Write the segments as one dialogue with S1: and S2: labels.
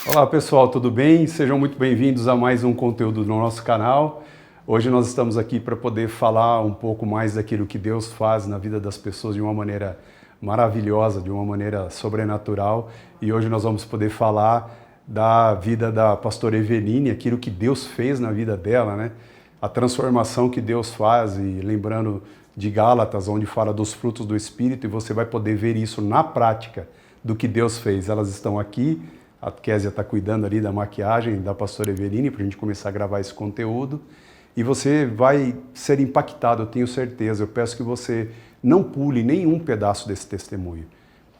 S1: Olá pessoal, tudo bem? Sejam muito bem-vindos a mais um conteúdo do nosso canal. Hoje nós estamos aqui para poder falar um pouco mais daquilo que Deus faz na vida das pessoas de uma maneira maravilhosa, de uma maneira sobrenatural. E hoje nós vamos poder falar da vida da pastora Eveline, aquilo que Deus fez na vida dela, né? A transformação que Deus faz, e lembrando de Gálatas, onde fala dos frutos do Espírito, e você vai poder ver isso na prática do que Deus fez. Elas estão aqui. A Késia está cuidando ali da maquiagem da pastora Eveline para a gente começar a gravar esse conteúdo. E você vai ser impactado, eu tenho certeza. Eu peço que você não pule nenhum pedaço desse testemunho.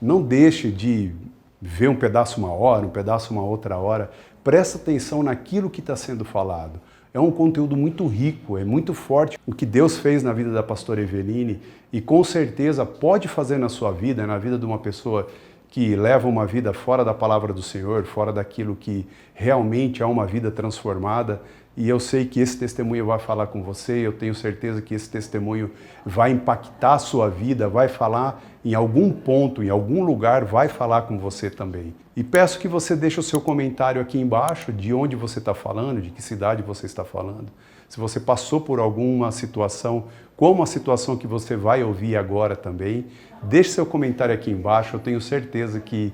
S1: Não deixe de ver um pedaço uma hora, um pedaço uma outra hora. Presta atenção naquilo que está sendo falado. É um conteúdo muito rico, é muito forte o que Deus fez na vida da pastora Eveline e com certeza pode fazer na sua vida, na vida de uma pessoa que leva uma vida fora da palavra do Senhor, fora daquilo que realmente é uma vida transformada. E eu sei que esse testemunho vai falar com você, eu tenho certeza que esse testemunho vai impactar a sua vida, vai falar em algum ponto, em algum lugar, vai falar com você também. E peço que você deixe o seu comentário aqui embaixo de onde você está falando, de que cidade você está falando. Se você passou por alguma situação, como a situação que você vai ouvir agora também, deixe seu comentário aqui embaixo, eu tenho certeza que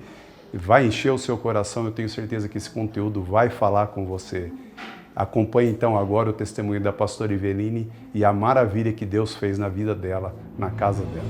S1: vai encher o seu coração, eu tenho certeza que esse conteúdo vai falar com você. Acompanhe então agora o testemunho da pastora Eveline e a maravilha que Deus fez na vida dela, na casa dela.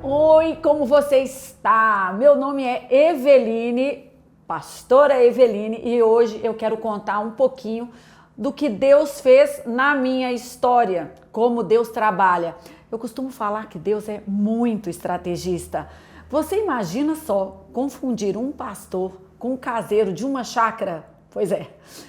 S2: Oi, como você está? Meu nome é Eveline, pastora Eveline, e hoje eu quero contar um pouquinho do que Deus fez na minha história, como Deus trabalha. Eu costumo falar que Deus é muito estrategista. Você imagina só confundir um pastor com um caseiro de uma chácara? Pois é,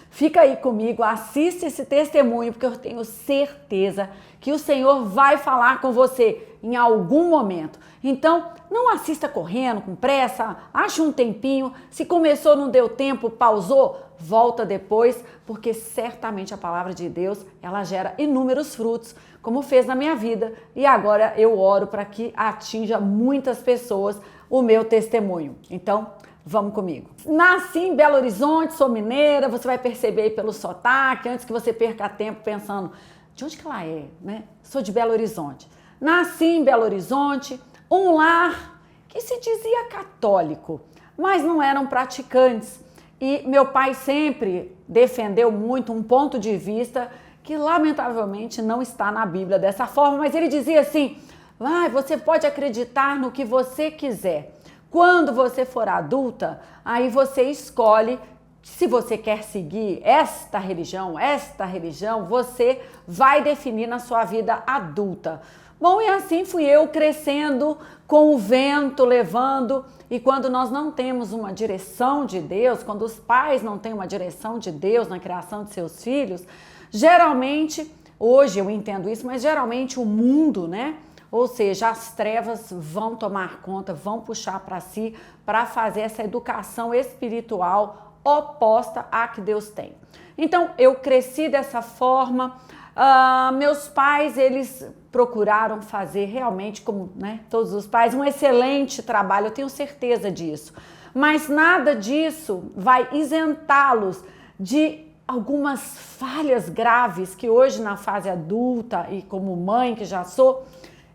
S2: fica aí comigo, assiste esse testemunho, porque eu tenho certeza que o Senhor vai falar com você em algum momento. Então, não assista correndo, com pressa, ache um tempinho. Se começou, não deu tempo, pausou, volta depois, porque certamente a palavra de Deus, ela gera inúmeros frutos, como fez na minha vida. E agora eu oro para que atinja muitas pessoas o meu testemunho. Então, vamos comigo. Nasci em Belo Horizonte, sou mineira, você vai perceber aí pelo sotaque, antes que você perca tempo pensando, de onde que ela é, né? Sou de Belo Horizonte. Nasci em Belo Horizonte, um lar que se dizia católico, mas não eram praticantes. E meu pai sempre defendeu muito um ponto de vista que lamentavelmente não está na Bíblia dessa forma, mas ele dizia assim, você pode acreditar no que você quiser. Quando você for adulta, aí você escolhe se você quer seguir esta religião, você vai definir na sua vida adulta. Bom, e assim fui eu crescendo com o vento levando, e quando nós não temos uma direção de Deus, quando os pais não têm uma direção de Deus na criação de seus filhos, geralmente, hoje eu entendo isso, mas geralmente o mundo, né? Ou seja, as trevas vão tomar conta, vão puxar para si, para fazer essa educação espiritual oposta à que Deus tem. Então, eu cresci dessa forma. Meus pais, eles procuraram fazer realmente, como todos os pais, um excelente trabalho, eu tenho certeza disso. Mas nada disso vai isentá-los de algumas falhas graves que hoje na fase adulta e como mãe que já sou,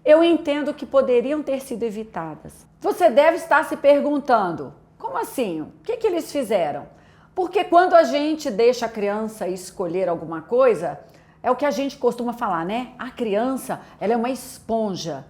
S2: eu entendo que poderiam ter sido evitadas. Você deve estar se perguntando, como assim? O que eles fizeram? Porque quando a gente deixa a criança escolher alguma coisa, é o que a gente costuma falar, né? A criança, ela é uma esponja.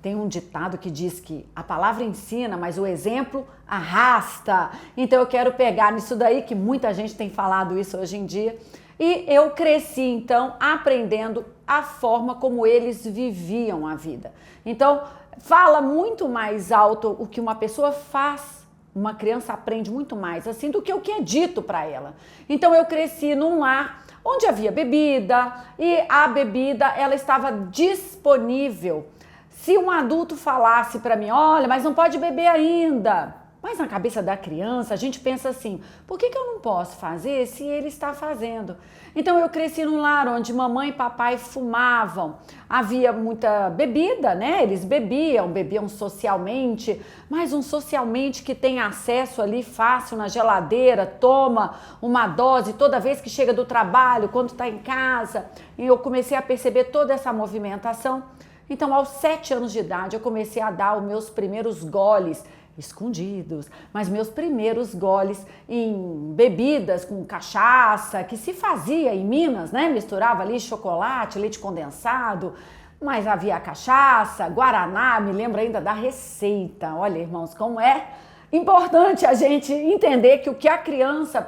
S2: Tem um ditado que diz que a palavra ensina, mas o exemplo arrasta. Então eu quero pegar nisso daí, que muita gente tem falado isso hoje em dia, e eu cresci então aprendendo a forma como eles viviam a vida. Então fala muito mais alto o que uma pessoa faz, uma criança aprende muito mais assim do que o que é dito para ela. Então eu cresci num lar onde havia bebida e a bebida ela estava disponível. Se um adulto falasse para mim, olha, mas não pode beber ainda, Mas na cabeça da criança, a gente pensa assim, por que eu não posso fazer se ele está fazendo? Então eu cresci num lar onde mamãe e papai fumavam, havia muita bebida, né? Eles bebiam socialmente, mas um socialmente que tem acesso ali fácil na geladeira, toma uma dose toda vez que chega do trabalho, quando está em casa. E eu comecei a perceber toda essa movimentação. Então, aos 7 anos de idade, eu comecei a dar os meus primeiros goles, escondidos, mas meus primeiros goles em bebidas com cachaça, que se fazia em Minas, né? Misturava ali chocolate, leite condensado, mas havia cachaça, guaraná, me lembro ainda da receita. Olha, irmãos, como é importante a gente entender que o que a criança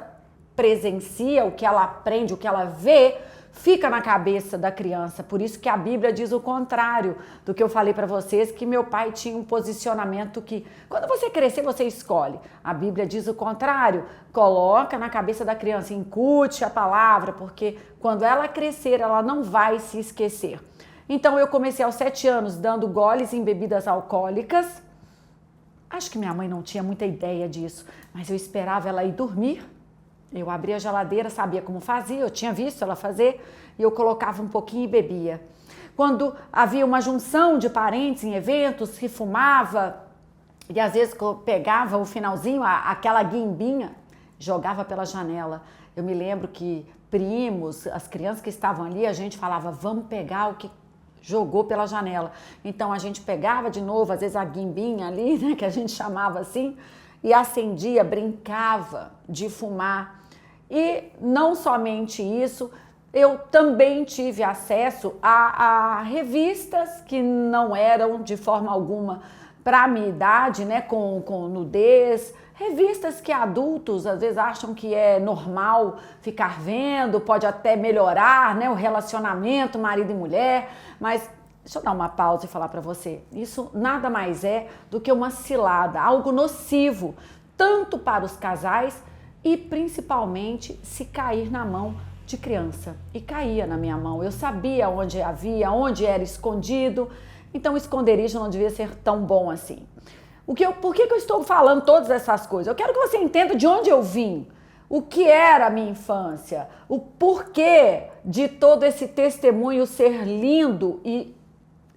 S2: presencia, o que ela aprende, o que ela vê, fica na cabeça da criança. Por isso que a Bíblia diz o contrário do que eu falei para vocês, que meu pai tinha um posicionamento que, quando você crescer, você escolhe. A Bíblia diz o contrário, coloca na cabeça da criança, incute a palavra, porque quando ela crescer, ela não vai se esquecer. Então eu comecei aos 7 anos dando goles em bebidas alcoólicas. Acho que minha mãe não tinha muita ideia disso, mas eu esperava ela ir dormir. Eu abria a geladeira, sabia como fazia, eu tinha visto ela fazer e eu colocava um pouquinho e bebia. Quando havia uma junção de parentes em eventos, se fumava e às vezes pegava o finalzinho, aquela guimbinha, jogava pela janela. Eu me lembro que primos, as crianças que estavam ali, a gente falava, vamos pegar o que jogou pela janela. Então a gente pegava de novo, às vezes a guimbinha ali, né, que a gente chamava assim, e acendia, brincava de fumar. E não somente isso, eu também tive acesso a revistas que não eram de forma alguma para a minha idade, né, com nudez, revistas que adultos às vezes acham que é normal ficar vendo, pode até melhorar, né, o relacionamento marido e mulher, mas deixa eu dar uma pausa e falar para você, isso nada mais é do que uma cilada, algo nocivo, tanto para os casais e principalmente se cair na mão de criança. E caía na minha mão, eu sabia onde havia, onde era escondido, então o esconderijo não devia ser tão bom assim. Por que eu estou falando todas essas coisas? Eu quero que você entenda de onde eu vim, o que era a minha infância, o porquê de todo esse testemunho ser lindo e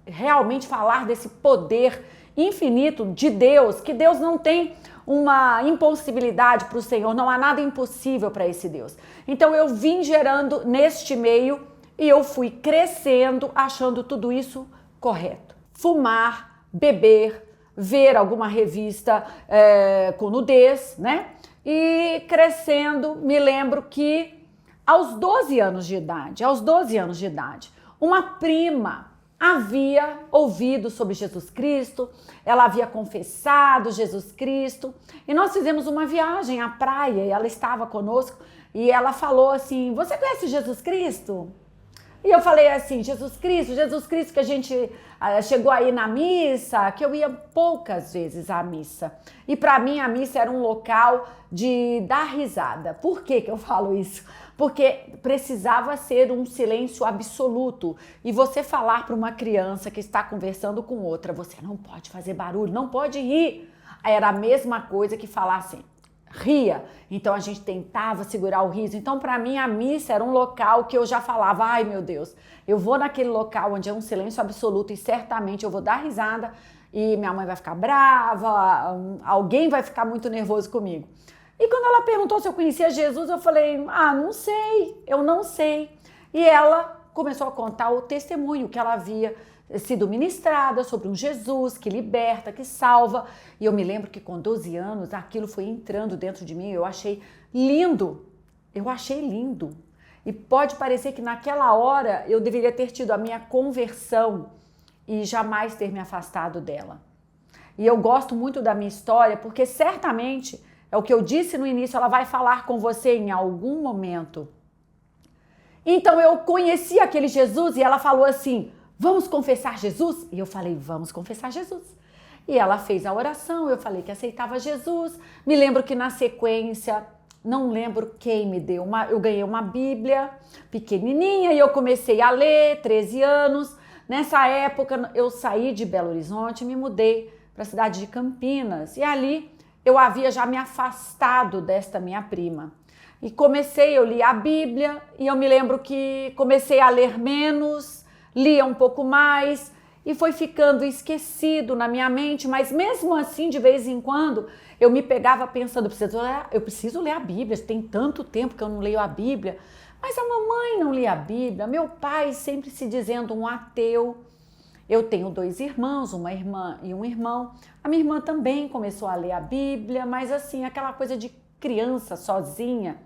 S2: realmente falar desse poder infinito de Deus, que Deus não tem uma impossibilidade para o Senhor, não há nada impossível para esse Deus. Então eu vim gerando neste meio e eu fui crescendo achando tudo isso correto. Fumar, beber, ver alguma revista com nudez, né? E crescendo, me lembro que aos 12 anos de idade, uma prima havia ouvido sobre Jesus Cristo, ela havia confessado Jesus Cristo e nós fizemos uma viagem à praia e ela estava conosco e ela falou assim, você conhece Jesus Cristo? E eu falei assim, Jesus Cristo que a gente chegou aí na missa, que eu ia poucas vezes à missa. E para mim a missa era um local de dar risada. Por que eu falo isso? Porque precisava ser um silêncio absoluto. E você falar para uma criança que está conversando com outra, você não pode fazer barulho, não pode rir. Era a mesma coisa que falar assim, ria. Então a gente tentava segurar o riso. Então para mim a missa era um local que eu já falava, ai meu Deus, eu vou naquele local onde é um silêncio absoluto e certamente eu vou dar risada e minha mãe vai ficar brava, alguém vai ficar muito nervoso comigo. E quando ela perguntou se eu conhecia Jesus, eu falei, eu não sei. E ela começou a contar o testemunho que ela havia sido ministrada sobre um Jesus que liberta, que salva. E eu me lembro que com 12 anos aquilo foi entrando dentro de mim, eu achei lindo. E pode parecer que naquela hora eu deveria ter tido a minha conversão e jamais ter me afastado dela. E eu gosto muito da minha história porque certamente, é o que eu disse no início, ela vai falar com você em algum momento. Então eu conheci aquele Jesus e ela falou assim, vamos confessar Jesus? E eu falei, vamos confessar Jesus. E ela fez a oração, eu falei que aceitava Jesus. Me lembro que na sequência, não lembro quem me deu, eu ganhei uma Bíblia pequenininha e eu comecei a ler, 13 anos. Nessa época eu saí de Belo Horizonte e me mudei para a cidade de Campinas. E ali eu havia já me afastado desta minha prima. E eu li a Bíblia, e eu me lembro que comecei a ler menos, lia um pouco mais, e foi ficando esquecido na minha mente, mas mesmo assim, de vez em quando, eu me pegava pensando, eu preciso ler a Bíblia, tem tanto tempo que eu não leio a Bíblia, mas a mamãe não lia a Bíblia, meu pai sempre se dizendo um ateu. Eu tenho 2 irmãos, uma irmã e um irmão. A minha irmã também começou a ler a Bíblia, mas assim, aquela coisa de criança sozinha.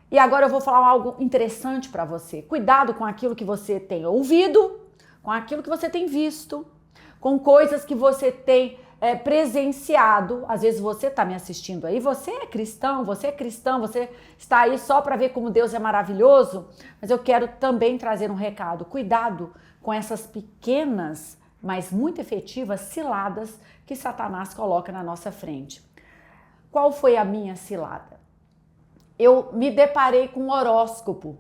S2: E agora eu vou falar algo interessante para você. Cuidado com aquilo que você tem ouvido, com aquilo que você tem visto, com coisas que você tem presenciado. Às vezes você está me assistindo aí, você é cristão, você está aí só para ver como Deus é maravilhoso, mas eu quero também trazer um recado. Cuidado com essas pequenas, mas muito efetivas ciladas que Satanás coloca na nossa frente. Qual foi a minha cilada? Eu me deparei com um horóscopo.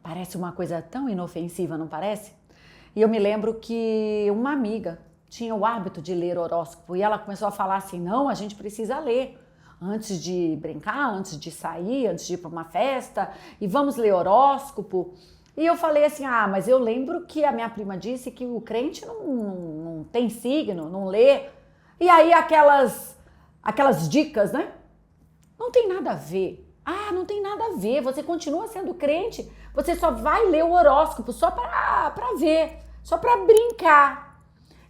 S2: Parece uma coisa tão inofensiva, não parece? E eu me lembro que uma amiga tinha o hábito de ler horóscopo e ela começou a falar assim, não, a gente precisa ler antes de brincar, antes de sair, antes de ir para uma festa e vamos ler horóscopo. E eu falei assim, mas eu lembro que a minha prima disse que o crente não tem signo, não lê. E aí aquelas dicas, né? Não tem nada a ver. Não tem nada a ver, você continua sendo crente, você só vai ler o horóscopo só para ver, só para brincar.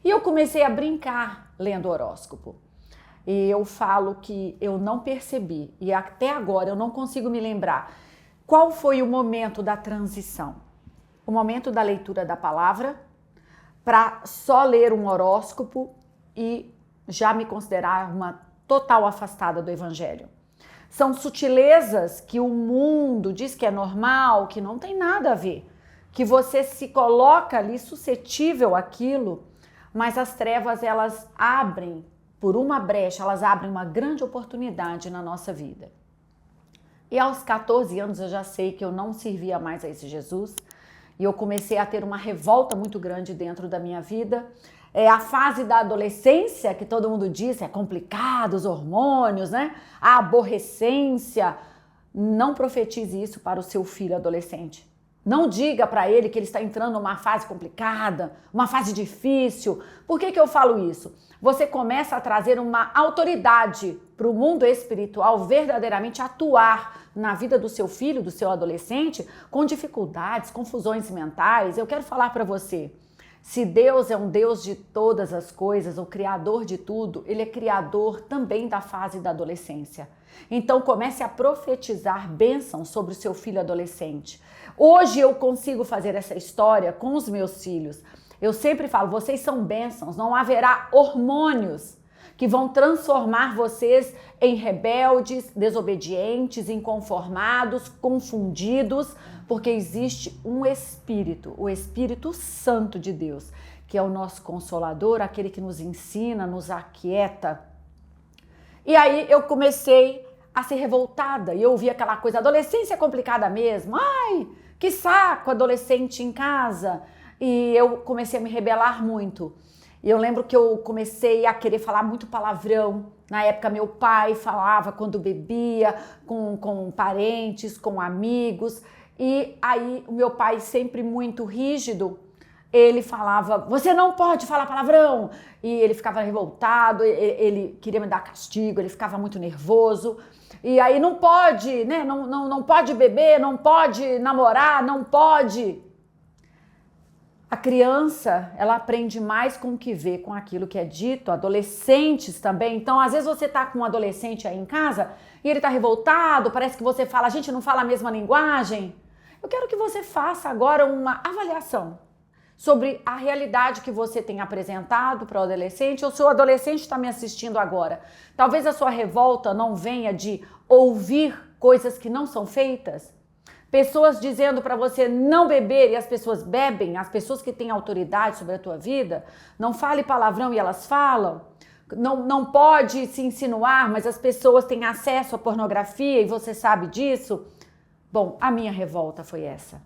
S2: E eu comecei a brincar lendo horóscopo. E eu falo que eu não percebi, e até agora eu não consigo me lembrar qual foi o momento da transição. O momento da leitura da palavra para só ler um horóscopo e já me considerar uma total afastada do evangelho. São sutilezas que o mundo diz que é normal, que não tem nada a ver, que você se coloca ali suscetível àquilo, mas as trevas elas abrem por uma brecha, elas abrem uma grande oportunidade na nossa vida. E aos 14 anos eu já sei que eu não servia mais a esse Jesus e eu comecei a ter uma revolta muito grande dentro da minha vida. A fase da adolescência, que todo mundo diz, é complicado, os hormônios, né? A aborrecência. Não profetize isso para o seu filho adolescente. Não diga para ele que ele está entrando numa fase complicada, uma fase difícil. Por que eu falo isso? Você começa a trazer uma autoridade para o mundo espiritual verdadeiramente atuar na vida do seu filho, do seu adolescente, com dificuldades, confusões mentais. Eu quero falar para você. Se Deus é um Deus de todas as coisas, o criador de tudo, ele é criador também da fase da adolescência. Então comece a profetizar bênçãos sobre o seu filho adolescente. Hoje eu consigo fazer essa história com os meus filhos. Eu sempre falo, vocês são bênçãos, não haverá hormônios que vão transformar vocês em rebeldes, desobedientes, inconformados, confundidos, porque existe um Espírito, o Espírito Santo de Deus, que é o nosso Consolador, aquele que nos ensina, nos aquieta. E aí eu comecei a ser revoltada e eu ouvi aquela coisa, adolescência é complicada mesmo, ai, que saco, adolescente em casa. E eu comecei a me rebelar muito. E eu lembro que eu comecei a querer falar muito palavrão. Na época, meu pai falava quando bebia, com parentes, com amigos. E aí, o meu pai, sempre muito rígido, ele falava, você não pode falar palavrão. E ele ficava revoltado, ele queria me dar castigo, ele ficava muito nervoso. E aí, não pode, né? Não pode beber, não pode namorar, não pode. A criança, ela aprende mais com o que vê, com aquilo que é dito, adolescentes também. Então, às vezes você tá com um adolescente aí em casa e ele tá revoltado, parece que você fala, a gente não fala a mesma linguagem. Eu quero que você faça agora uma avaliação sobre a realidade que você tem apresentado para o adolescente, ou se o adolescente está me assistindo agora. Talvez a sua revolta não venha de ouvir coisas que não são feitas. Pessoas dizendo para você não beber e as pessoas bebem, as pessoas que têm autoridade sobre a tua vida, não fale palavrão e elas falam, não pode se insinuar, mas as pessoas têm acesso à pornografia e você sabe disso. Bom, a minha revolta foi essa.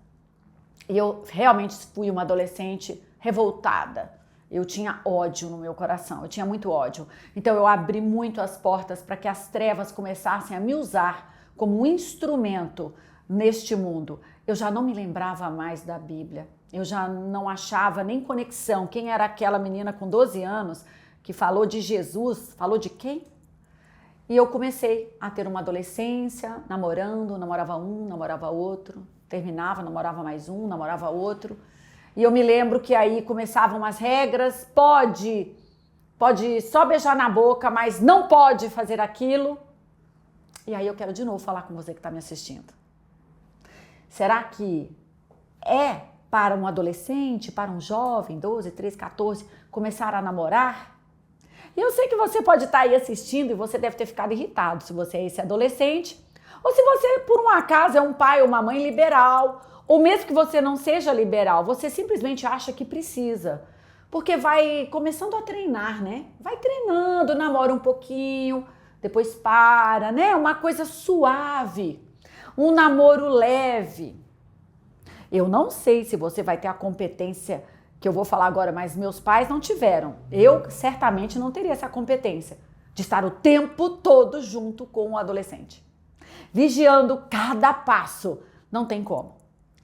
S2: E eu realmente fui uma adolescente revoltada. Eu tinha ódio no meu coração, eu tinha muito ódio. Então eu abri muito as portas para que as trevas começassem a me usar como um instrumento neste mundo. Eu já não me lembrava mais da Bíblia, eu já não achava nem conexão. Quem era aquela menina com 12 anos que falou de Jesus? Falou de quem? E eu comecei a ter uma adolescência, namorando, namorava um, namorava outro, terminava, namorava mais um, namorava outro. E eu me lembro que aí começavam as regras, pode só beijar na boca, mas não pode fazer aquilo. E aí eu quero de novo falar com você que está me assistindo. Será que é para um adolescente, para um jovem, 12, 13, 14, começar a namorar? E eu sei que você pode estar aí assistindo e você deve ter ficado irritado se você é esse adolescente, ou se você, por um acaso, é um pai ou uma mãe liberal, ou mesmo que você não seja liberal, você simplesmente acha que precisa, porque vai começando a treinar, né? Vai treinando, namora um pouquinho, depois para, né? Uma coisa suave, um namoro leve. Eu não sei se você vai ter a competência que eu vou falar agora, mas meus pais não tiveram. Eu certamente não teria essa competência de estar o tempo todo junto com o adolescente, vigiando cada passo. Não tem como.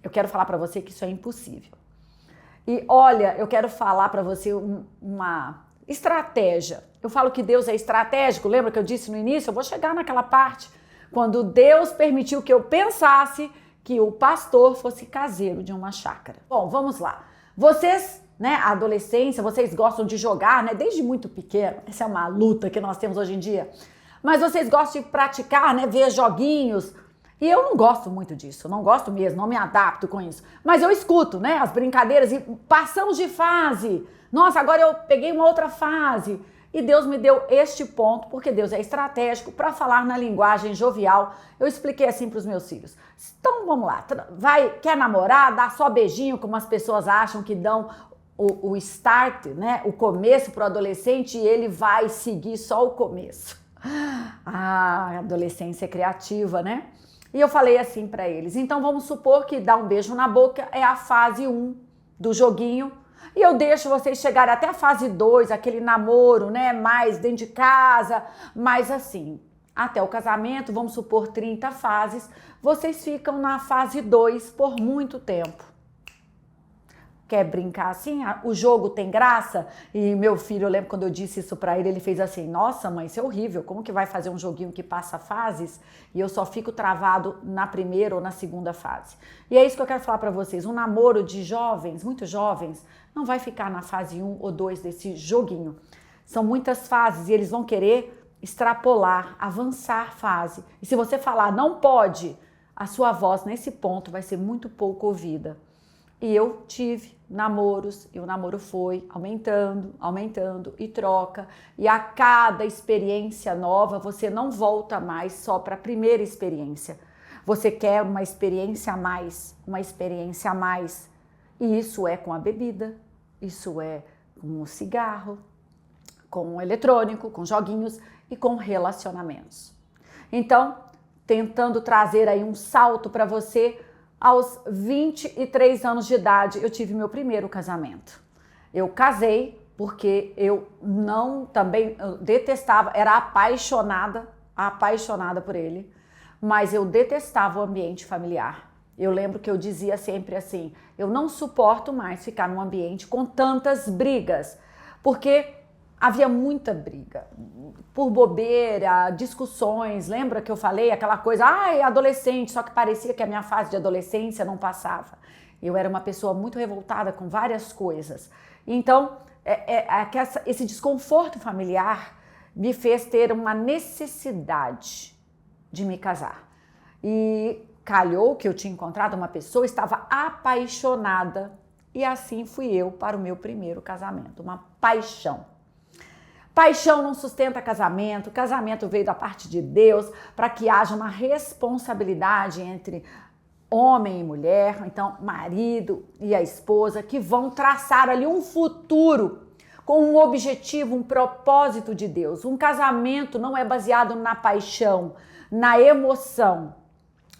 S2: Eu quero falar para você que isso é impossível. E olha, eu quero falar para você uma estratégia. Eu falo que Deus é estratégico, lembra que eu disse no início? Eu vou chegar naquela parte quando Deus permitiu que eu pensasse que o pastor fosse caseiro de uma chácara. Bom, vamos lá. Vocês, né, a adolescência, vocês gostam de jogar, né, desde muito pequeno. Essa é uma luta que nós temos hoje em dia. Mas vocês gostam de praticar, né, ver joguinhos. E eu não gosto muito disso, não gosto mesmo, não me adapto com isso. Mas eu escuto, né, as brincadeiras e passamos de fase. Nossa, agora eu peguei uma outra fase. E Deus me deu este ponto, porque Deus é estratégico, para falar na linguagem jovial. Eu expliquei assim para os meus filhos. Então, vamos lá. Quer namorar? Dá só beijinho, como as pessoas acham que dão o start, né? O começo para o adolescente, e ele vai seguir só o começo. Ah, a adolescência é criativa, né? E eu falei assim para eles. Então, vamos supor que dar um beijo na boca é a fase 1 do joguinho. E eu deixo vocês chegarem até a fase 2, aquele namoro, né, mais dentro de casa, mais assim, até o casamento, vamos supor 30 fases, vocês ficam na fase 2 por muito tempo. Quer brincar assim? O jogo tem graça? E meu filho, eu lembro quando eu disse isso pra ele, ele fez assim, nossa mãe, isso é horrível, como que vai fazer um joguinho que passa fases e eu só fico travado na primeira ou na segunda fase? E é isso que eu quero falar pra vocês, um namoro de jovens, muito jovens, não vai ficar na fase 1 ou 2 desse joguinho. São muitas fases e eles vão querer extrapolar, avançar fase. E se você falar não pode, a sua voz nesse ponto vai ser muito pouco ouvida. E eu tive namoros, e o namoro foi aumentando, aumentando e troca. E a cada experiência nova, você não volta mais só para a primeira experiência. Você quer uma experiência a mais, uma experiência a mais. E isso é com a bebida, isso é com o cigarro, com o eletrônico, com joguinhos e com relacionamentos. Então, tentando trazer aí um salto para você, aos 23 anos de idade, eu tive meu primeiro casamento. Eu casei porque eu detestava, era apaixonada por ele, mas eu detestava o ambiente familiar. Eu lembro que eu dizia sempre assim, eu não suporto mais ficar num ambiente com tantas brigas, porque havia muita briga, por bobeira, discussões, lembra que eu falei aquela coisa, adolescente, só que parecia que a minha fase de adolescência não passava. Eu era uma pessoa muito revoltada com várias coisas. Então, esse desconforto familiar me fez ter uma necessidade de me casar. E calhou que eu tinha encontrado uma pessoa, estava apaixonada, e assim fui eu para o meu primeiro casamento, uma paixão. Paixão não sustenta casamento, casamento veio da parte de Deus para que haja uma responsabilidade entre homem e mulher, então marido e a esposa, que vão traçar ali um futuro com um objetivo, um propósito de Deus. Um casamento não é baseado na paixão, na emoção,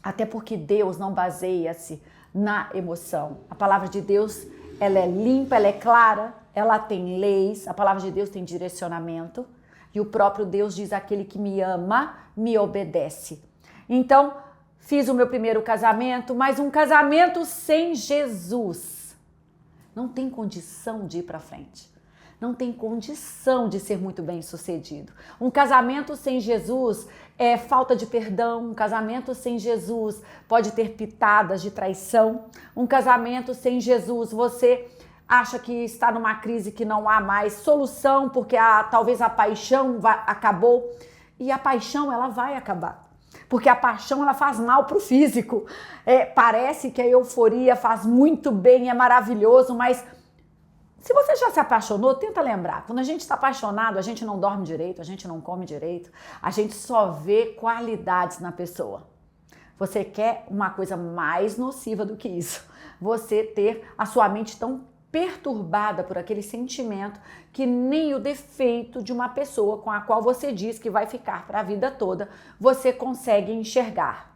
S2: até porque Deus não baseia-se na emoção. A palavra de Deus, ela é limpa, ela é clara, ela tem leis, a palavra de Deus tem direcionamento, e o próprio Deus diz: aquele que me ama, me obedece. Então, fiz o meu primeiro casamento, mas um casamento sem Jesus não tem condição de ir para frente. Não tem condição de ser muito bem sucedido. Um casamento sem Jesus é falta de perdão. Um casamento sem Jesus pode ter pitadas de traição. Um casamento sem Jesus, você acha que está numa crise que não há mais solução, porque talvez a paixão acabou. E a paixão, ela vai acabar. Porque a paixão, ela faz mal para o físico. Parece que a euforia faz muito bem, é maravilhoso, mas se você já se apaixonou, tenta lembrar. Quando a gente está apaixonado, a gente não dorme direito, a gente não come direito, a gente só vê qualidades na pessoa. Você quer uma coisa mais nociva do que isso. Você ter a sua mente tão perturbada por aquele sentimento que nem o defeito de uma pessoa com a qual você diz que vai ficar para a vida toda, você consegue enxergar.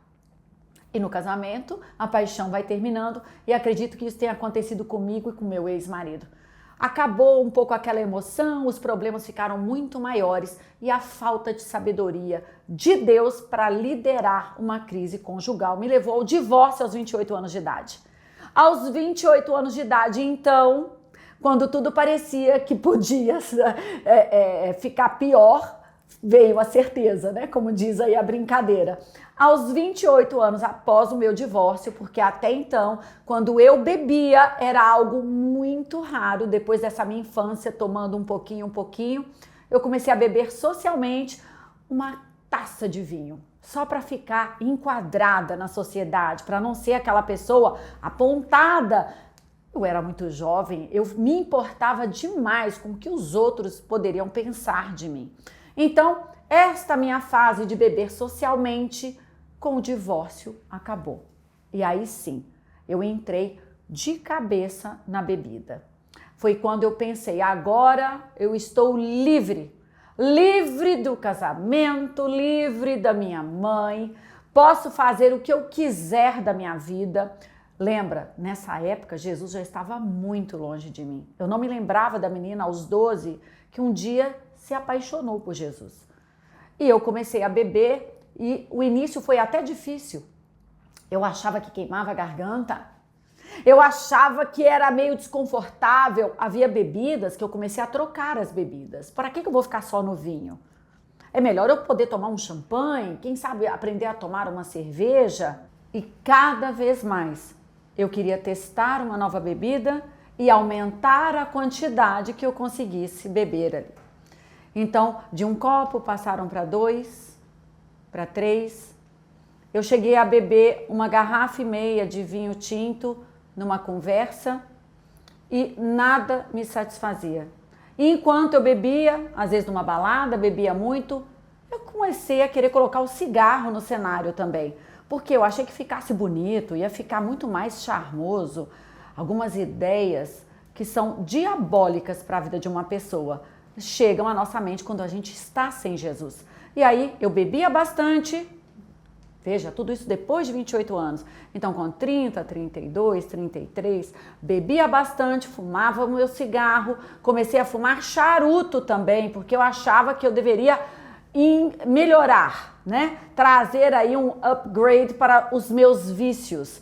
S2: E no casamento, a paixão vai terminando, e acredito que isso tenha acontecido comigo e com meu ex-marido. Acabou um pouco aquela emoção, os problemas ficaram muito maiores e a falta de sabedoria de Deus para liderar uma crise conjugal me levou ao divórcio aos 28 anos de idade. Aos 28 anos de idade, então, quando tudo parecia que podia ficar pior, veio a certeza, né? Como diz aí a brincadeira. Aos 28 anos após o meu divórcio, porque até então, quando eu bebia, era algo muito raro. Depois dessa minha infância, tomando um pouquinho, eu comecei a beber socialmente uma taça de vinho, só para ficar enquadrada na sociedade, para não ser aquela pessoa apontada. Eu era muito jovem, eu me importava demais com o que os outros poderiam pensar de mim. Então, esta minha fase de beber socialmente, com o divórcio, acabou. E aí sim, eu entrei de cabeça na bebida. Foi quando eu pensei: agora eu estou livre. Livre do casamento, livre da minha mãe, posso fazer o que eu quiser da minha vida. Lembra, nessa época, Jesus já estava muito longe de mim. Eu não me lembrava da menina aos 12 que um dia se apaixonou por Jesus. E eu comecei a beber e o início foi até difícil. Eu achava que queimava a garganta. Eu achava que era meio desconfortável. Havia bebidas que eu comecei a trocar as bebidas. Para que eu vou ficar só no vinho? É melhor eu poder tomar um champanhe, quem sabe aprender a tomar uma cerveja. E cada vez mais eu queria testar uma nova bebida e aumentar a quantidade que eu conseguisse beber ali. Então, de um copo passaram para 2, para 3. Eu cheguei a beber uma garrafa e meia de vinho tinto numa conversa e nada me satisfazia. E enquanto eu bebia, às vezes numa balada, bebia muito, eu comecei a querer colocar o cigarro no cenário também, porque eu achei que ficasse bonito, ia ficar muito mais charmoso. Algumas ideias que são diabólicas para a vida de uma pessoa chegam à nossa mente quando a gente está sem Jesus. E aí eu bebia bastante. Veja, tudo isso depois de 28 anos. Então, com 30, 32, 33, bebia bastante, fumava o meu cigarro, comecei a fumar charuto também, porque eu achava que eu deveria melhorar, né? Trazer aí um upgrade para os meus vícios.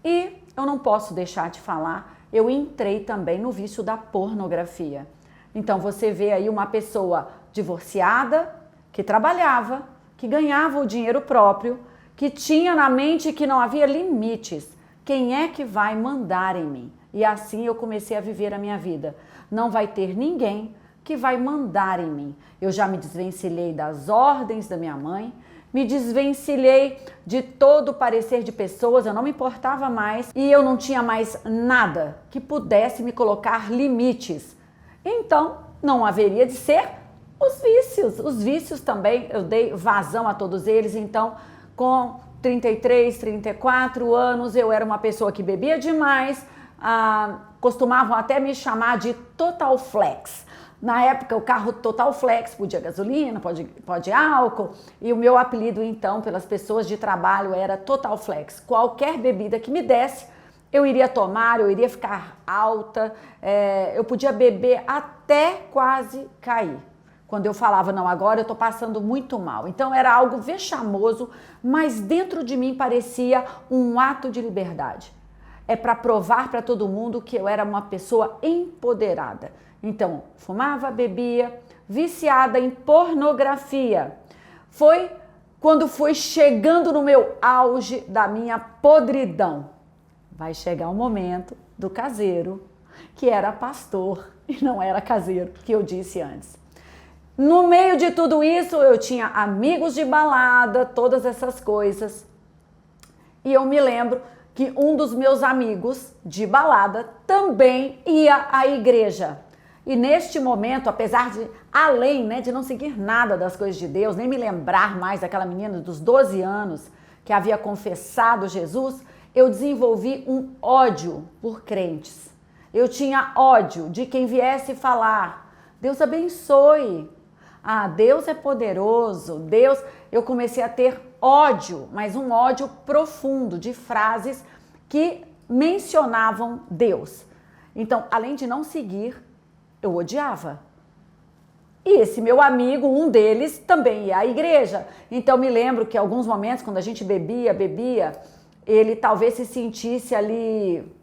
S2: E eu não posso deixar de falar, eu entrei também no vício da pornografia. Então, você vê aí uma pessoa divorciada, que trabalhava, que ganhava o dinheiro próprio, que tinha na mente que não havia limites. Quem é que vai mandar em mim? E assim eu comecei a viver a minha vida. Não vai ter ninguém que vai mandar em mim. Eu já me desvencilhei das ordens da minha mãe, me desvencilhei de todo o parecer de pessoas, eu não me importava mais e eu não tinha mais nada que pudesse me colocar limites. Então, não haveria de ser os vícios. Os vícios também, eu dei vazão a todos eles. Então, com 33, 34 anos, eu era uma pessoa que bebia demais, costumavam até me chamar de Total Flex. Na época, o carro Total Flex podia gasolina, pode álcool, e o meu apelido, então, pelas pessoas de trabalho era Total Flex. Qualquer bebida que me desse, eu iria tomar, eu iria ficar alta, eu podia beber até quase cair. Quando eu falava, não, agora eu tô passando muito mal. Então era algo vexamoso, mas dentro de mim parecia um ato de liberdade. É para provar para todo mundo que eu era uma pessoa empoderada. Então, fumava, bebia, viciada em pornografia. Foi quando fui chegando no meu auge da minha podridão. Vai chegar o momento do caseiro, que era pastor e não era caseiro, que eu disse antes. No meio de tudo isso, eu tinha amigos de balada, todas essas coisas. E eu me lembro que um dos meus amigos de balada também ia à igreja. E neste momento, apesar de, além, né, de não seguir nada das coisas de Deus, nem me lembrar mais daquela menina dos 12 anos que havia confessado Jesus, eu desenvolvi um ódio por crentes. Eu tinha ódio de quem viesse falar, Deus abençoe. Ah, Deus é poderoso, Deus... Eu comecei a ter ódio, mas um ódio profundo de frases que mencionavam Deus. Então, além de não seguir, eu odiava. E esse meu amigo, um deles, também ia à igreja. Então, me lembro que em alguns momentos, quando a gente bebia, ele talvez se sentisse ali...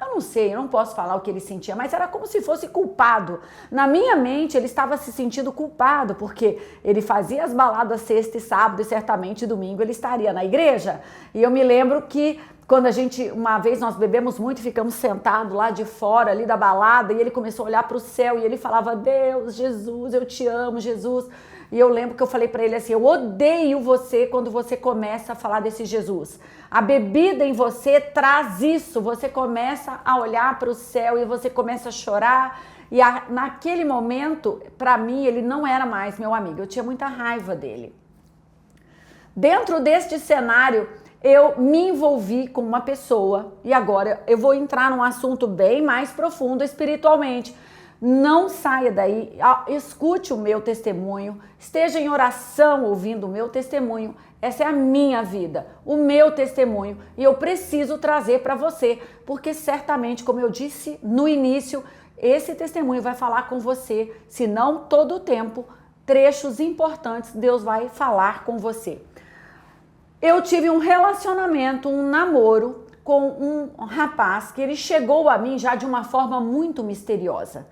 S2: Eu não sei, eu não posso falar o que ele sentia, mas era como se fosse culpado. Na minha mente, ele estava se sentindo culpado, porque ele fazia as baladas sexta e sábado, e certamente domingo ele estaria na igreja. E eu me lembro que quando uma vez nós bebemos muito e ficamos sentados lá de fora, ali da balada, e ele começou a olhar para o céu e ele falava, Deus, Jesus, eu te amo, Jesus. E eu lembro que eu falei para ele assim, eu odeio você quando você começa a falar desse Jesus. A bebida em você traz isso, você começa a olhar para o céu e você começa a chorar. E naquele momento, para mim, ele não era mais meu amigo, eu tinha muita raiva dele. Dentro deste cenário, eu me envolvi com uma pessoa, e agora eu vou entrar num assunto bem mais profundo espiritualmente. Não saia daí, escute o meu testemunho, esteja em oração ouvindo o meu testemunho. Essa é a minha vida, o meu testemunho, e eu preciso trazer para você, porque certamente, como eu disse no início, esse testemunho vai falar com você, se não todo o tempo, trechos importantes Deus vai falar com você. Eu tive um relacionamento, um namoro com um rapaz que ele chegou a mim já de uma forma muito misteriosa.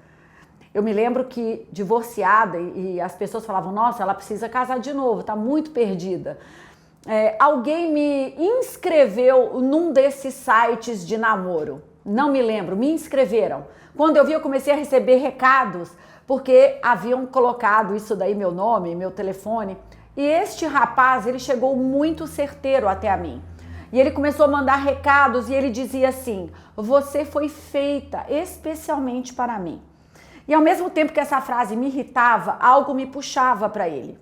S2: Eu me lembro que divorciada e as pessoas falavam, nossa, ela precisa casar de novo, tá muito perdida. Alguém me inscreveu num desses sites de namoro, não me lembro, me inscreveram. Quando eu vi, eu comecei a receber recados, porque haviam colocado isso daí, meu nome, meu telefone. E este rapaz, ele chegou muito certeiro até a mim. E ele começou a mandar recados e ele dizia assim, você foi feita especialmente para mim. E ao mesmo tempo que essa frase me irritava, algo me puxava para ele.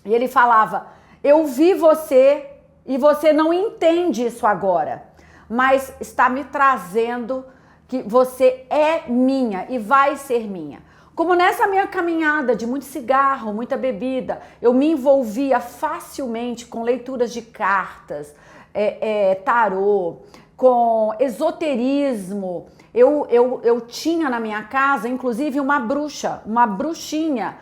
S2: E ele falava, eu vi você e você não entende isso agora, mas está me trazendo que você é minha e vai ser minha. Como nessa minha caminhada de muito cigarro, muita bebida, eu me envolvia facilmente com leituras de cartas, tarô, com esoterismo. Eu tinha na minha casa, inclusive, uma bruxinha,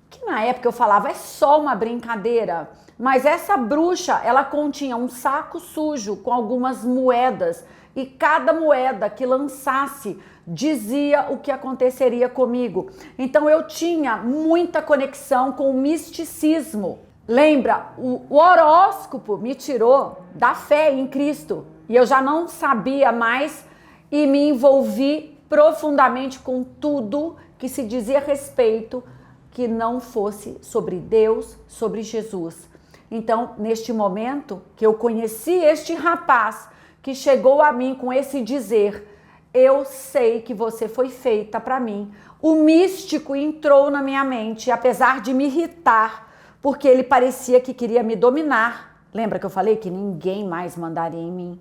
S2: que na época eu falava, é só uma brincadeira. Mas essa bruxa, ela continha um saco sujo com algumas moedas, e cada moeda que lançasse dizia o que aconteceria comigo. Então eu tinha muita conexão com o misticismo. Lembra, o horóscopo me tirou da fé em Cristo, e eu já não sabia mais e me envolvi profundamente com tudo que se dizia respeito que não fosse sobre Deus, sobre Jesus. Então, neste momento que eu conheci este rapaz que chegou a mim com esse dizer, eu sei que você foi feita para mim. O místico entrou na minha mente, apesar de me irritar, porque ele parecia que queria me dominar. Lembra que eu falei que ninguém mais mandaria em mim?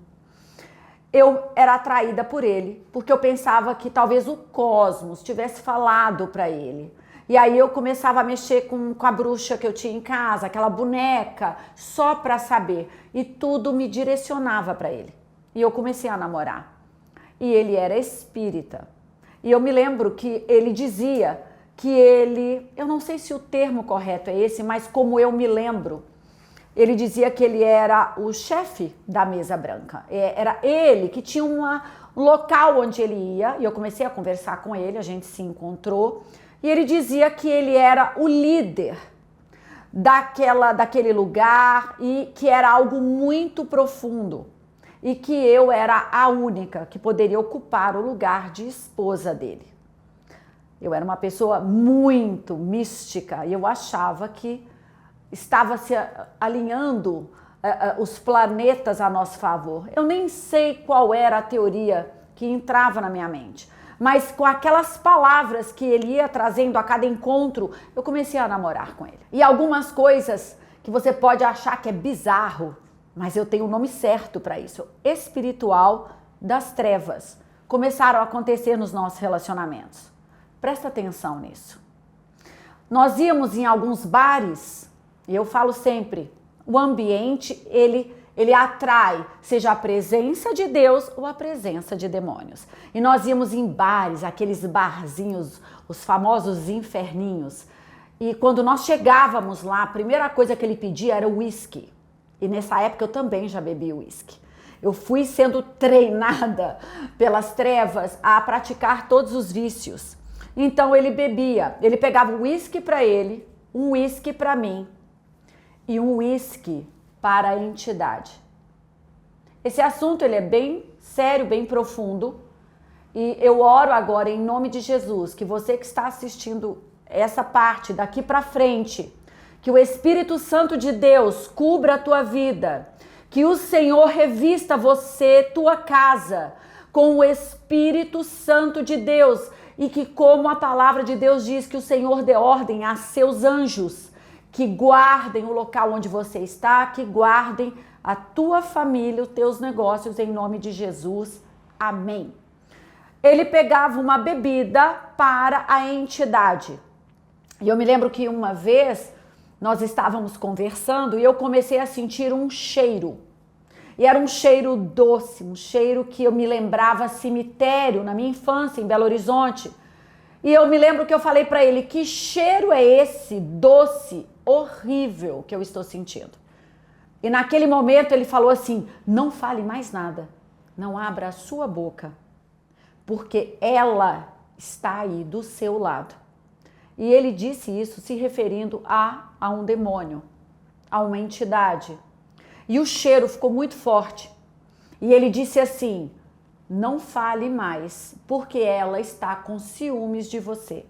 S2: Eu era atraída por ele, porque eu pensava que talvez o cosmos tivesse falado para ele. E aí eu começava a mexer com a bruxa que eu tinha em casa, aquela boneca, só para saber. E tudo me direcionava para ele. E eu comecei a namorar. E ele era espírita. E eu me lembro que ele dizia que eu não sei se o termo correto é esse, mas como eu me lembro, ele dizia que ele era o chefe da mesa branca. Era ele que tinha um local onde ele ia, e eu comecei a conversar com ele, a gente se encontrou, e ele dizia que ele era o líder daquele lugar e que era algo muito profundo e que eu era a única que poderia ocupar o lugar de esposa dele. Eu era uma pessoa muito mística e eu achava que estava se alinhando os planetas a nosso favor. Eu nem sei qual era a teoria que entrava na minha mente, mas com aquelas palavras que ele ia trazendo a cada encontro, eu comecei a namorar com ele. E algumas coisas que você pode achar que é bizarro, mas eu tenho o nome certo para isso, espiritual das trevas, começaram a acontecer nos nossos relacionamentos. Presta atenção nisso. Nós íamos em alguns bares, e eu falo sempre, o ambiente, ele atrai, seja a presença de Deus ou a presença de demônios. E nós íamos em bares, aqueles barzinhos, os famosos inferninhos. E quando nós chegávamos lá, a primeira coisa que ele pedia era uísque. E nessa época eu também já bebi uísque. Eu fui sendo treinada pelas trevas a praticar todos os vícios. Então ele bebia, ele pegava um uísque para ele, um uísque para mim e um uísque para a entidade. Esse assunto ele é bem sério, bem profundo, e eu oro agora em nome de Jesus que você que está assistindo essa parte daqui para frente, que o Espírito Santo de Deus cubra a tua vida, que o Senhor revista você, tua casa, com o Espírito Santo de Deus, e que, como a palavra de Deus diz, que o Senhor dê ordem a seus anjos que guardem o local onde você está, que guardem a tua família, os teus negócios, em nome de Jesus. Amém. Ele pegava uma bebida para a entidade. E eu me lembro que uma vez nós estávamos conversando e eu comecei a sentir um cheiro. E era um cheiro doce, um cheiro que eu me lembrava cemitério na minha infância em Belo Horizonte. E eu me lembro que eu falei para ele, que cheiro é esse doce, horrível que eu estou sentindo? E naquele momento ele falou assim, não fale mais nada, não abra a sua boca, porque ela está aí do seu lado. E ele disse isso se referindo a um demônio, a uma entidade. E o cheiro ficou muito forte. E ele disse assim, não fale mais, porque ela está com ciúmes de você.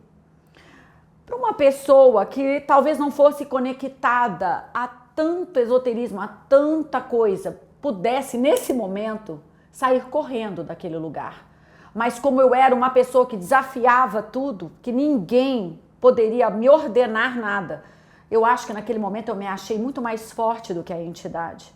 S2: Para uma pessoa que talvez não fosse conectada a tanto esoterismo, a tanta coisa, pudesse nesse momento sair correndo daquele lugar. Mas como eu era uma pessoa que desafiava tudo, que ninguém poderia me ordenar nada, eu acho que naquele momento eu me achei muito mais forte do que a entidade.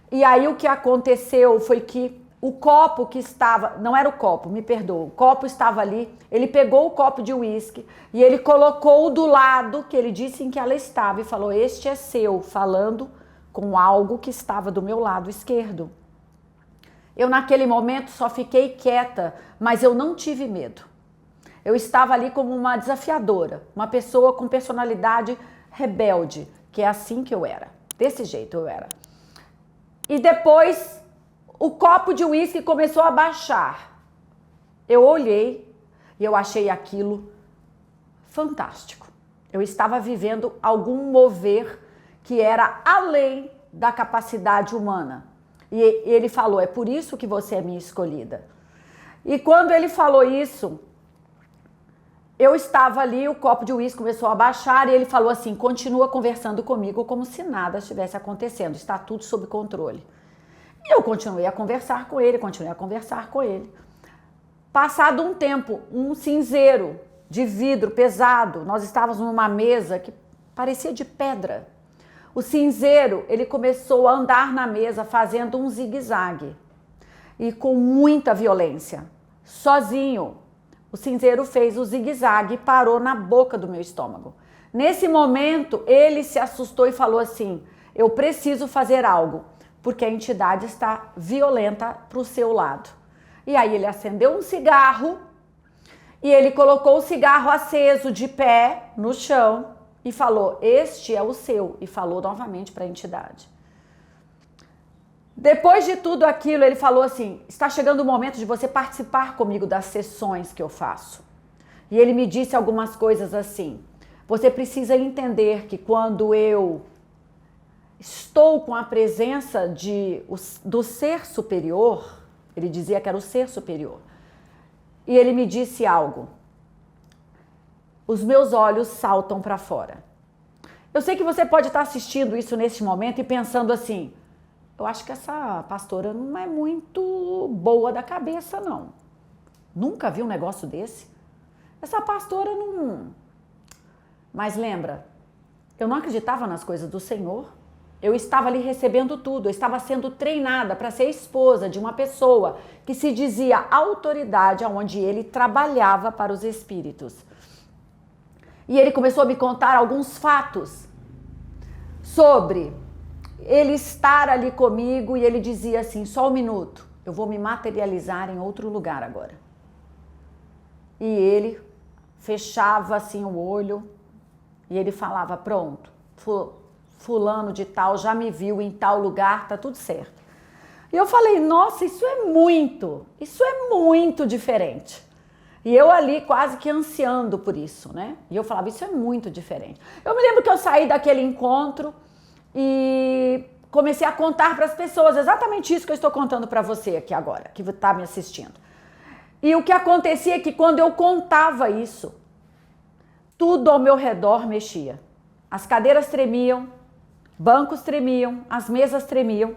S2: E aí o que aconteceu foi que o copo que estava, não era o copo, me perdoa, o copo estava ali, ele pegou o copo de uísque e ele colocou do lado que ele disse em que ela estava e falou, este é seu, falando com algo que estava do meu lado esquerdo. Eu naquele momento só fiquei quieta, mas eu não tive medo. Eu estava ali como uma desafiadora, uma pessoa com personalidade rebelde, que é assim que eu era, desse jeito eu era. E depois o copo de uísque começou a baixar. Eu olhei e eu achei aquilo fantástico. Eu estava vivendo algum mover que era além da capacidade humana. E ele falou, é por isso que você é minha escolhida. E quando ele falou isso, eu estava ali, o copo de uísque começou a baixar e ele falou assim, continua conversando comigo como se nada estivesse acontecendo, está tudo sob controle. E eu continuei a conversar com ele, Passado um tempo, um cinzeiro de vidro pesado, nós estávamos numa mesa que parecia de pedra. O cinzeiro, ele começou a andar na mesa fazendo um zigue-zague e com muita violência, sozinho. O cinzeiro fez o zigue-zague e parou na boca do meu estômago. Nesse momento, ele se assustou e falou assim, eu preciso fazer algo. porque a entidade está violenta para o seu lado. E aí ele acendeu um cigarro e ele colocou o cigarro aceso de pé no chão e falou: este é o seu, e falou novamente para a entidade. Depois de tudo aquilo, ele falou assim: está chegando o momento de você participar comigo das sessões que eu faço. E ele me disse algumas coisas assim: você precisa entender que quando eu estou com a presença do ser superior, ele dizia que era o ser superior, e ele me disse algo: os meus olhos saltam para fora. Eu sei que você pode estar assistindo isso nesse momento e pensando assim: eu acho que essa pastora não é muito boa da cabeça, não. Nunca vi um negócio desse. Essa pastora não... Mas lembra, eu não acreditava nas coisas do Senhor. Eu estava ali recebendo tudo. Eu estava sendo treinada para ser esposa de uma pessoa que se dizia autoridade onde ele trabalhava para os espíritos. E ele começou a me contar alguns fatos sobre ele estar ali comigo, e ele dizia assim: só um minuto, eu vou me materializar em outro lugar agora. E ele fechava assim o olho e ele falava: pronto, fulano de tal já me viu em tal lugar, tá tudo certo. E eu falei: nossa, isso é muito diferente. E eu ali quase que ansiando por isso, né? E eu falava: isso é muito diferente. Eu me lembro que eu saí daquele encontro e comecei a contar para as pessoas exatamente isso que eu estou contando para você aqui agora, que está me assistindo. E o que acontecia é que quando eu contava isso, tudo ao meu redor mexia. As cadeiras tremiam, bancos tremiam, as mesas tremiam.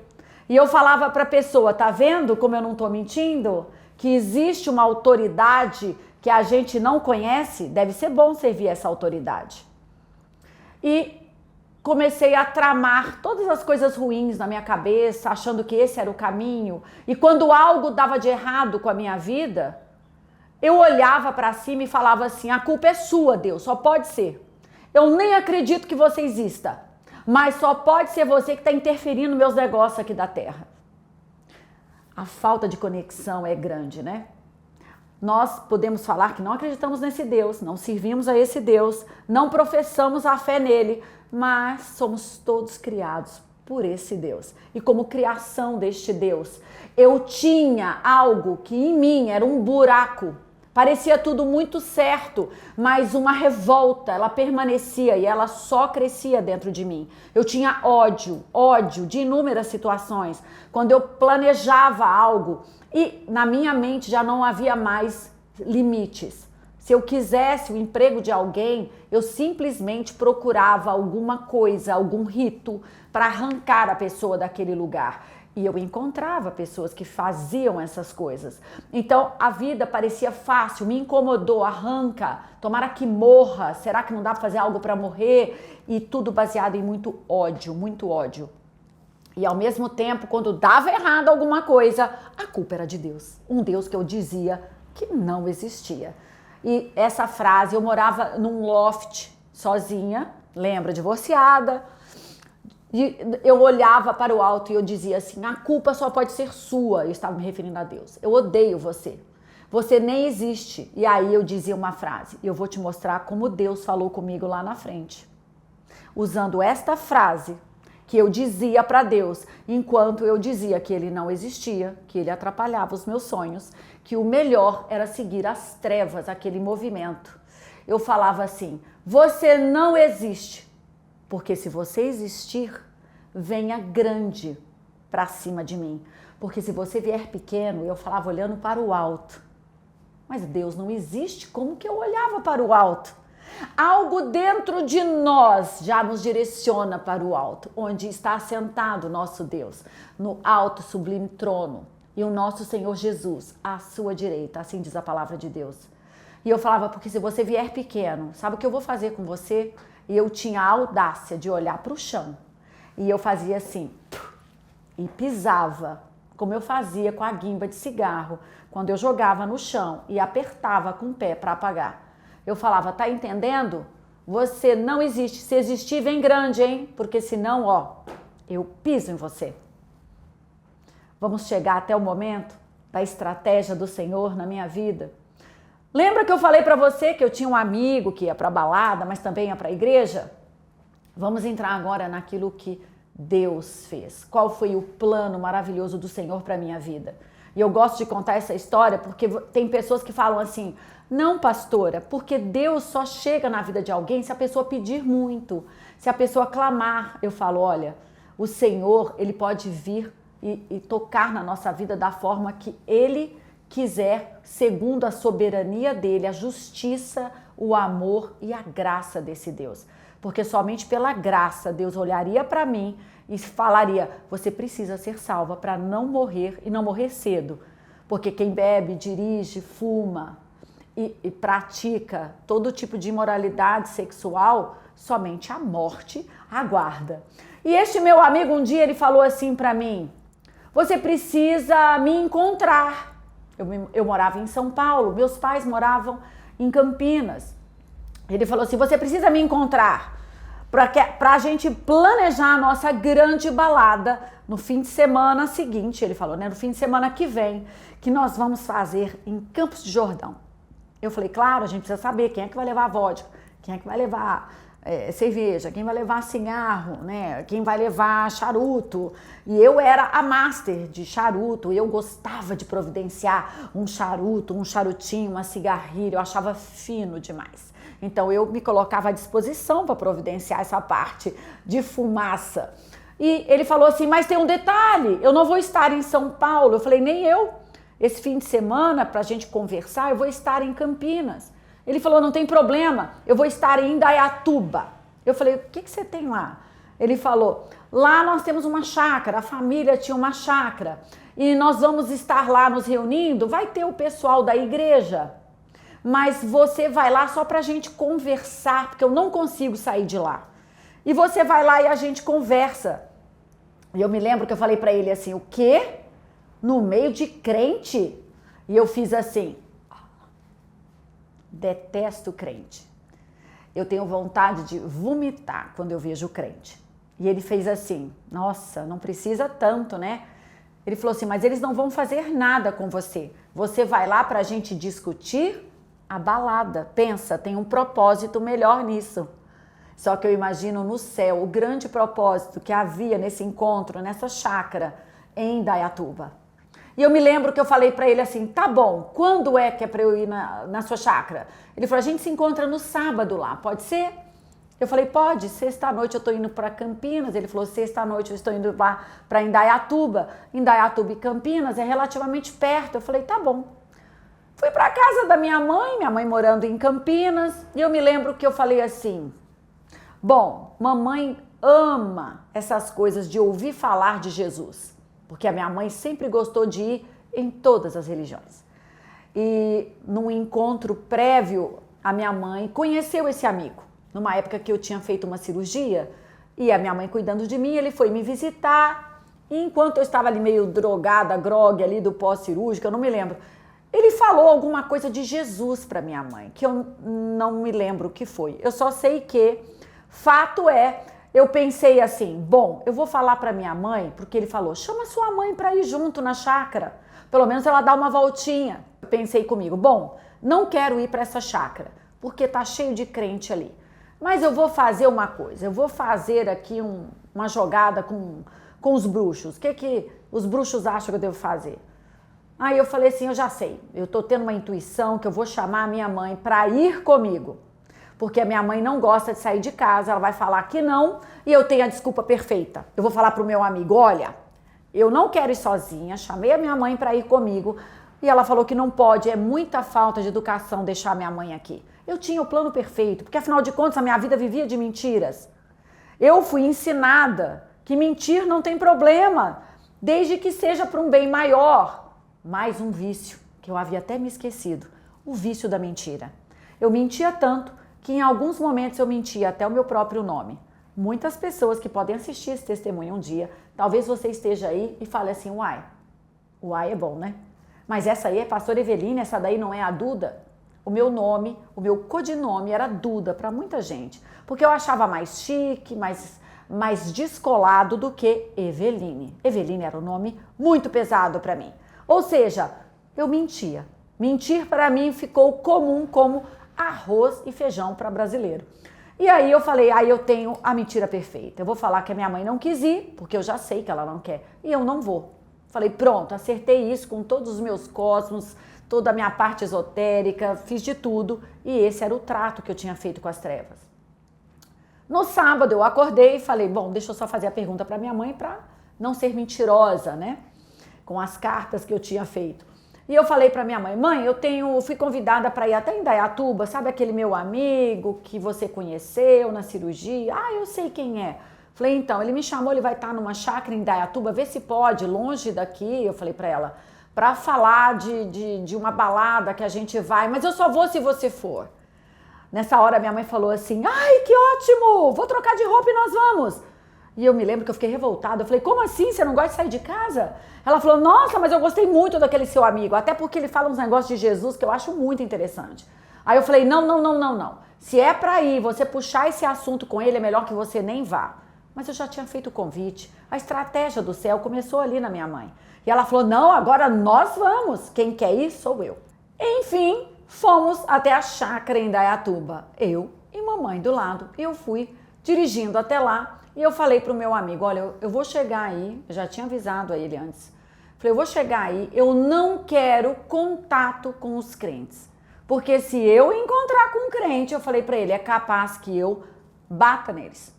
S2: E eu falava para a pessoa: tá vendo como eu não estou mentindo? Que existe uma autoridade que a gente não conhece? Deve ser bom servir essa autoridade. E comecei a tramar todas as coisas ruins na minha cabeça, achando que esse era o caminho. E quando algo dava de errado com a minha vida, eu olhava para cima e falava assim: a culpa é sua, Deus, só pode ser. Eu nem acredito que você exista, mas só pode ser você que está interferindo nos meus negócios aqui da terra. A falta de conexão é grande, né? Nós podemos falar que não acreditamos nesse Deus, não servimos a esse Deus, não professamos a fé nele, mas somos todos criados por esse Deus. E como criação deste Deus, eu tinha algo que em mim era um buraco. Parecia tudo muito certo, mas uma revolta, ela permanecia e ela só crescia dentro de mim. Eu tinha ódio de inúmeras situações. Quando eu planejava algo e na minha mente já não havia mais limites. Se eu quisesse o emprego de alguém, eu simplesmente procurava alguma coisa, algum rito para arrancar a pessoa daquele lugar. E eu encontrava pessoas que faziam essas coisas. Então a vida parecia fácil, me incomodou, arranca, tomara que morra, será que não dá para fazer algo para morrer? E tudo baseado em muito ódio, muito ódio. E ao mesmo tempo, quando dava errado alguma coisa, a culpa era de Deus. Um Deus que eu dizia que não existia. E essa frase, eu morava num loft sozinha, lembra, divorciada. E eu olhava para o alto e eu dizia assim: a culpa só pode ser sua. Eu estava me referindo a Deus. Eu odeio você. Você nem existe. E aí eu dizia uma frase. E eu vou te mostrar como Deus falou comigo lá na frente. Usando esta frase que eu dizia para Deus, enquanto eu dizia que ele não existia, que ele atrapalhava os meus sonhos, que o melhor era seguir as trevas, aquele movimento. Eu falava assim: você não existe. Porque se você existir, venha grande para cima de mim. Porque se você vier pequeno, eu falava olhando para o alto. Mas Deus não existe, como que eu olhava para o alto? Algo dentro de nós já nos direciona para o alto, onde está assentado nosso Deus, no alto sublime trono. E o nosso Senhor Jesus, à sua direita, assim diz a palavra de Deus. E eu falava: porque se você vier pequeno, sabe o que eu vou fazer com você? E eu tinha a audácia de olhar para o chão. E eu fazia assim, e pisava, como eu fazia com a guimba de cigarro, quando eu jogava no chão e apertava com o pé para apagar. Eu falava: tá entendendo? Você não existe. Se existir, vem grande, hein? Porque senão, ó, eu piso em você. Vamos chegar até o momento da estratégia do Senhor na minha vida. Lembra que eu falei para você que eu tinha um amigo que ia para balada, mas também ia para a igreja? Vamos entrar agora naquilo que Deus fez. Qual foi o plano maravilhoso do Senhor para a minha vida? E eu gosto de contar essa história porque tem pessoas que falam assim: não, pastora, porque Deus só chega na vida de alguém se a pessoa pedir muito, se a pessoa clamar. Eu falo, olha, o Senhor, Ele pode vir e tocar na nossa vida da forma que Ele quiser, segundo a soberania dEle, a justiça, o amor e a graça desse Deus. Porque somente pela graça Deus olharia para mim e falaria: você precisa ser salva para não morrer e não morrer cedo. Porque quem bebe, dirige, fuma e pratica todo tipo de imoralidade sexual, somente a morte aguarda. E este meu amigo um dia ele falou assim para mim: você precisa me encontrar. Eu morava em São Paulo, meus pais moravam em Campinas. Ele falou assim: você precisa me encontrar para a gente planejar a nossa grande balada no fim de semana seguinte. Ele falou, né? No fim de semana que vem, que nós vamos fazer em Campos de Jordão. Eu falei, claro, a gente precisa saber quem é que vai levar vodka, quem é que vai levar cerveja, quem vai levar cigarro, né? Quem vai levar charuto. E eu era a master de charuto, eu gostava de providenciar um charuto, um charutinho, uma cigarrilha, eu achava fino demais. Então eu me colocava à disposição para providenciar essa parte de fumaça. E ele falou assim, mas tem um detalhe, eu não vou estar em São Paulo. Eu falei, nem eu. Esse fim de semana, para a gente conversar, eu vou estar em Campinas. Ele falou, não tem problema, eu vou estar em Indaiatuba. Eu falei, o que você tem lá? Ele falou, lá nós temos uma chácara, a família tinha uma chácara. E nós vamos estar lá nos reunindo, vai ter o pessoal da igreja. Mas você vai lá só pra gente conversar, porque eu não consigo sair de lá. E você vai lá e a gente conversa. E eu me lembro que eu falei pra ele assim, o quê? No meio de crente? E eu fiz assim, detesto crente. Eu tenho vontade de vomitar quando eu vejo crente. E ele fez assim, nossa, não precisa tanto, né? Ele falou assim, mas eles não vão fazer nada com você. Você vai lá pra gente discutir a balada. Pensa, tem um propósito melhor nisso. Só que eu imagino no céu o grande propósito que havia nesse encontro, nessa chácara em Indaiatuba. E eu me lembro que eu falei pra ele assim, tá bom, quando é que é pra eu ir na sua chácara? Ele falou, a gente se encontra no sábado lá, pode ser? Eu falei, pode, sexta-noite eu tô indo pra Campinas. Ele falou, sexta-noite eu estou indo lá pra Indaiatuba. Indaiatuba e Campinas é relativamente perto. Eu falei, tá bom. Fui pra casa da minha mãe morando em Campinas, e eu me lembro que eu falei assim, bom, mamãe ama essas coisas de ouvir falar de Jesus. Porque a minha mãe sempre gostou de ir em todas as religiões. E num encontro prévio, a minha mãe conheceu esse amigo. Numa época que eu tinha feito uma cirurgia, e a minha mãe cuidando de mim, ele foi me visitar. E enquanto eu estava ali meio drogada, grogue ali do pós-cirúrgico, eu não me lembro, ele falou alguma coisa de Jesus para minha mãe, que eu não me lembro o que foi. Eu só sei que, fato é, eu pensei assim, bom, eu vou falar para minha mãe, porque ele falou, chama sua mãe para ir junto na chácara, pelo menos ela dá uma voltinha. Eu pensei comigo, bom, não quero ir para essa chácara, porque tá cheio de crente ali. Mas eu vou fazer uma coisa, eu vou fazer aqui uma jogada com os bruxos. O que os bruxos acham que eu devo fazer? Aí eu falei assim, eu já sei, eu tô tendo uma intuição que eu vou chamar a minha mãe para ir comigo. Porque a minha mãe não gosta de sair de casa, ela vai falar que não, e eu tenho a desculpa perfeita. Eu vou falar pro meu amigo, olha, eu não quero ir sozinha, chamei a minha mãe para ir comigo, e ela falou que não pode, é muita falta de educação deixar a minha mãe aqui. Eu tinha o plano perfeito, porque afinal de contas a minha vida vivia de mentiras. Eu fui ensinada que mentir não tem problema, desde que seja para um bem maior. Mais um vício, que eu havia até me esquecido, o vício da mentira. Eu mentia tanto que em alguns momentos eu mentia até o meu próprio nome. Muitas pessoas que podem assistir esse testemunho um dia, talvez você esteja aí e fale assim, uai é bom, né? Mas essa aí é pastora Eveline, essa daí não é a Duda? O meu nome, o meu codinome era Duda para muita gente, porque eu achava mais chique, mais mais descolado do que Eveline. Eveline era um nome muito pesado para mim. Ou seja, eu mentia. Mentir para mim ficou comum como arroz e feijão para brasileiro. E aí eu falei, eu tenho a mentira perfeita. Eu vou falar que a minha mãe não quis ir, porque eu já sei que ela não quer. E eu não vou. Falei, pronto, acertei isso com todos os meus cosmos, toda a minha parte esotérica, fiz de tudo. E esse era o trato que eu tinha feito com as trevas. No sábado eu acordei e falei, bom, deixa eu só fazer a pergunta para minha mãe para não ser mentirosa, né? Com as cartas que eu tinha feito. E eu falei para minha mãe, fui convidada para ir até Indaiatuba, sabe aquele meu amigo que você conheceu na cirurgia? Eu sei quem é. Falei, então, ele me chamou, ele vai estar numa chácara em Indaiatuba, vê se pode, longe daqui, eu falei para ela, para falar de uma balada que a gente vai, mas eu só vou se você for. Nessa hora minha mãe falou assim, ai, que ótimo, vou trocar de roupa e nós vamos. E eu me lembro que eu fiquei revoltada, eu falei, como assim, você não gosta de sair de casa? Ela falou, nossa, mas eu gostei muito daquele seu amigo, até porque ele fala uns negócios de Jesus que eu acho muito interessante. Aí eu falei, não. Se é pra ir, você puxar esse assunto com ele, é melhor que você nem vá. Mas eu já tinha feito o convite, a estratégia do céu começou ali na minha mãe. E ela falou, não, agora nós vamos, quem quer ir sou eu. Enfim, fomos até a chácara em Indaiatuba, eu e mamãe do lado. Eu fui dirigindo até lá. E eu falei pro meu amigo, olha, eu vou chegar aí, eu já tinha avisado a ele antes. Falei, eu vou chegar aí, eu não quero contato com os crentes. Porque se eu encontrar com um crente, eu falei pra ele, é capaz que eu bata neles.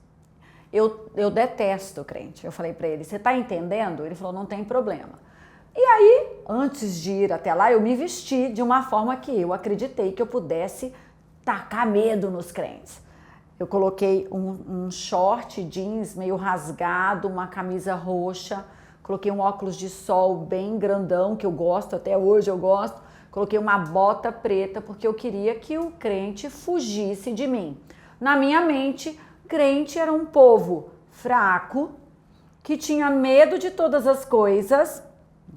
S2: Eu detesto o crente. Eu falei pra ele, você tá entendendo? Ele falou, não tem problema. E aí, antes de ir até lá, eu me vesti de uma forma que eu acreditei que eu pudesse tacar medo nos crentes. Eu coloquei um short jeans meio rasgado, uma camisa roxa, coloquei um óculos de sol bem grandão, que eu gosto, até hoje eu gosto, coloquei uma bota preta, porque eu queria que o crente fugisse de mim. Na minha mente, crente era um povo fraco, que tinha medo de todas as coisas.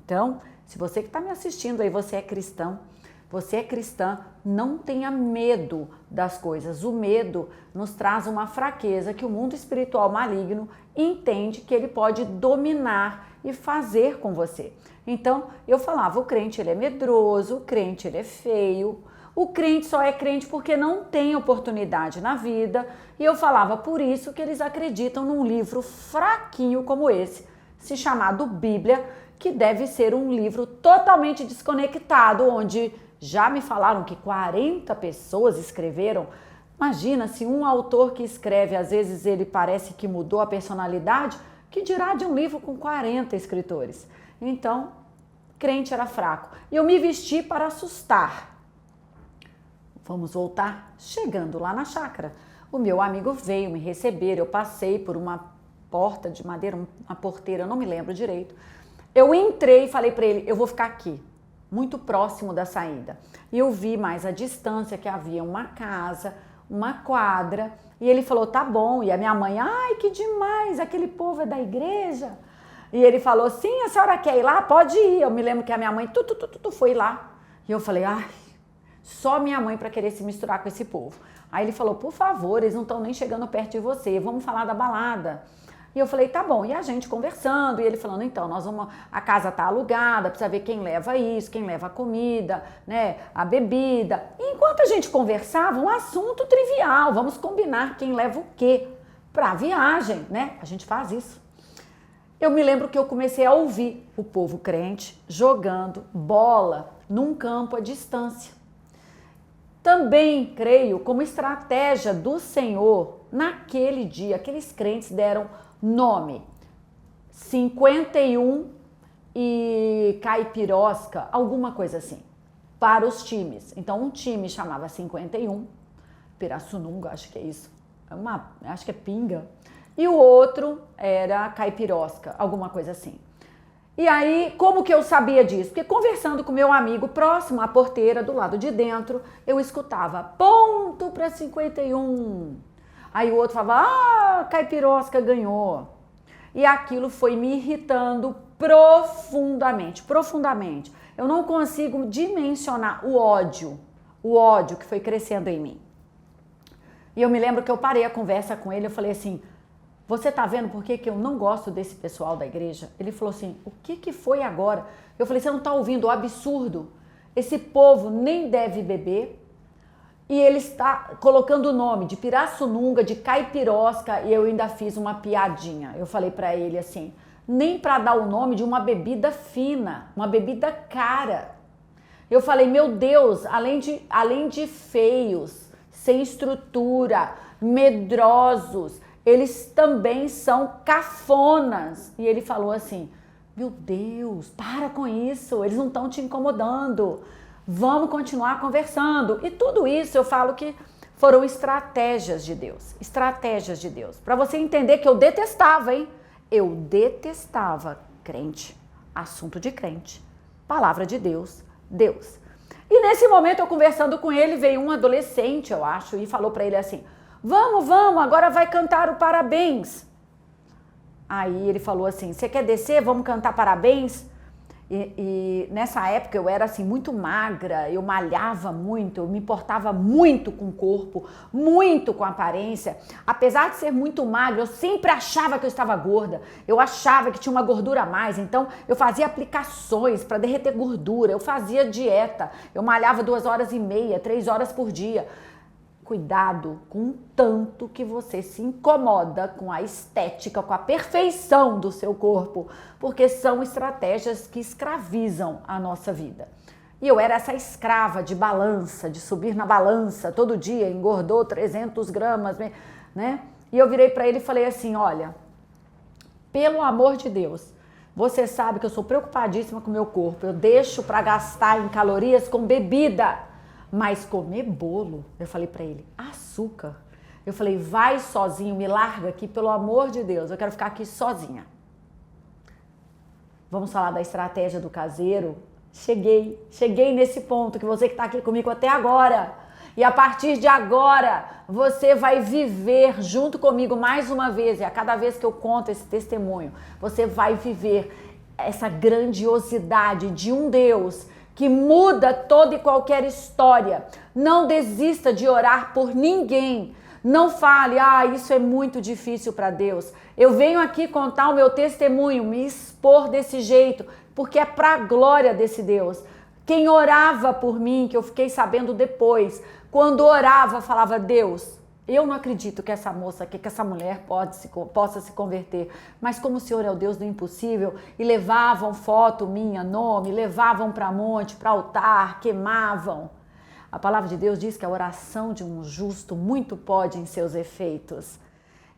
S2: Então, se você que está me assistindo aí, você é cristão, você é cristã, não tenha medo das coisas. O medo nos traz uma fraqueza que o mundo espiritual maligno entende que ele pode dominar e fazer com você. Então, eu falava, o crente ele é medroso, o crente ele é feio, o crente só é crente porque não tem oportunidade na vida. E eu falava, por isso que eles acreditam num livro fraquinho como esse, se chamado Bíblia, que deve ser um livro totalmente desconectado, onde já me falaram que 40 pessoas escreveram. Imagina se um autor que escreve, às vezes ele parece que mudou a personalidade, que dirá de um livro com 40 escritores. Então, crente era fraco. E eu me vesti para assustar. Vamos voltar. Chegando lá na chácara, o meu amigo veio me receber, eu passei por uma porta de madeira, uma porteira, eu não me lembro direito. Eu entrei e falei para ele, eu vou ficar aqui, muito próximo da saída. E eu vi mais à distância que havia uma casa, uma quadra, e ele falou, tá bom. E a minha mãe, ai, que demais, aquele povo é da igreja. E ele falou, sim, a senhora quer ir lá? Pode ir. Eu me lembro que a minha mãe foi lá. E eu falei, ai, só minha mãe para querer se misturar com esse povo. Aí ele falou, por favor, eles não estão nem chegando perto de você, vamos falar da balada. E eu falei, tá bom. E a gente conversando, e ele falando, então, a casa tá alugada, precisa ver quem leva isso, quem leva a comida, né, a bebida. E enquanto a gente conversava, um assunto trivial, vamos combinar quem leva o quê pra viagem, né? A gente faz isso. Eu me lembro que eu comecei a ouvir o povo crente jogando bola num campo à distância. Também, creio, como estratégia do Senhor, naquele dia, aqueles crentes deram nome 51 e Caipirosca, alguma coisa assim, para os times. Então, um time chamava 51, Pirassununga, acho que é isso, acho que é pinga, e o outro era Caipirosca, alguma coisa assim. E aí, como que eu sabia disso? Porque conversando com meu amigo próximo à porteira, do lado de dentro, eu escutava, ponto para 51. Aí o outro falava, Caipirosca ganhou. E aquilo foi me irritando profundamente, profundamente. Eu não consigo dimensionar o ódio que foi crescendo em mim. E eu me lembro que eu parei a conversa com ele, eu falei assim, você tá vendo por que eu não gosto desse pessoal da igreja? Ele falou assim, o que foi agora? Eu falei, você não tá ouvindo o absurdo? Esse povo nem deve beber e ele está colocando o nome de Pirassununga, de Caipirosca, e eu ainda fiz uma piadinha. Eu falei para ele assim, nem para dar o nome de uma bebida fina, uma bebida cara. Eu falei, meu Deus, além de feios, sem estrutura, medrosos, eles também são cafonas. E ele falou assim, meu Deus, para com isso, eles não estão te incomodando, vamos continuar conversando. E tudo isso eu falo que foram estratégias de Deus, para você entender que eu detestava, hein? Eu detestava crente, assunto de crente, palavra de Deus, Deus. E nesse momento eu conversando com ele, veio um adolescente, eu acho, e falou para ele assim, vamos, agora vai cantar o parabéns. Aí ele falou assim, você quer descer? Vamos cantar parabéns? E nessa época eu era assim muito magra, eu malhava muito, eu me importava muito com o corpo, muito com a aparência. Apesar de ser muito magra, eu sempre achava que eu estava gorda, eu achava que tinha uma gordura a mais, então eu fazia aplicações para derreter gordura, eu fazia dieta, eu malhava 2h30, 3 horas por dia. Cuidado com o tanto que você se incomoda com a estética, com a perfeição do seu corpo, porque são estratégias que escravizam a nossa vida. E eu era essa escrava de balança, de subir na balança todo dia, engordou 300 gramas, né? E eu virei para ele e falei assim, olha, pelo amor de Deus, você sabe que eu sou preocupadíssima com o meu corpo, eu deixo para gastar em calorias com bebida. Mas comer bolo, eu falei pra ele, açúcar. Eu falei, vai sozinho, me larga aqui, pelo amor de Deus, eu quero ficar aqui sozinha. Vamos falar da estratégia do caseiro? Cheguei nesse ponto, que você que tá aqui comigo até agora. E a partir de agora, você vai viver junto comigo mais uma vez, e a cada vez que eu conto esse testemunho, você vai viver essa grandiosidade de um Deus que muda toda e qualquer história. Não desista de orar por ninguém. Não fale, isso é muito difícil para Deus. Eu venho aqui contar o meu testemunho, me expor desse jeito, porque é para a glória desse Deus. Quem orava por mim, que eu fiquei sabendo depois, quando orava, falava, Deus, eu não acredito que essa moça aqui, que essa mulher possa se converter, mas como o Senhor é o Deus do impossível, e levavam foto minha, nome, levavam para monte, para altar, queimavam. A palavra de Deus diz que a oração de um justo muito pode em seus efeitos.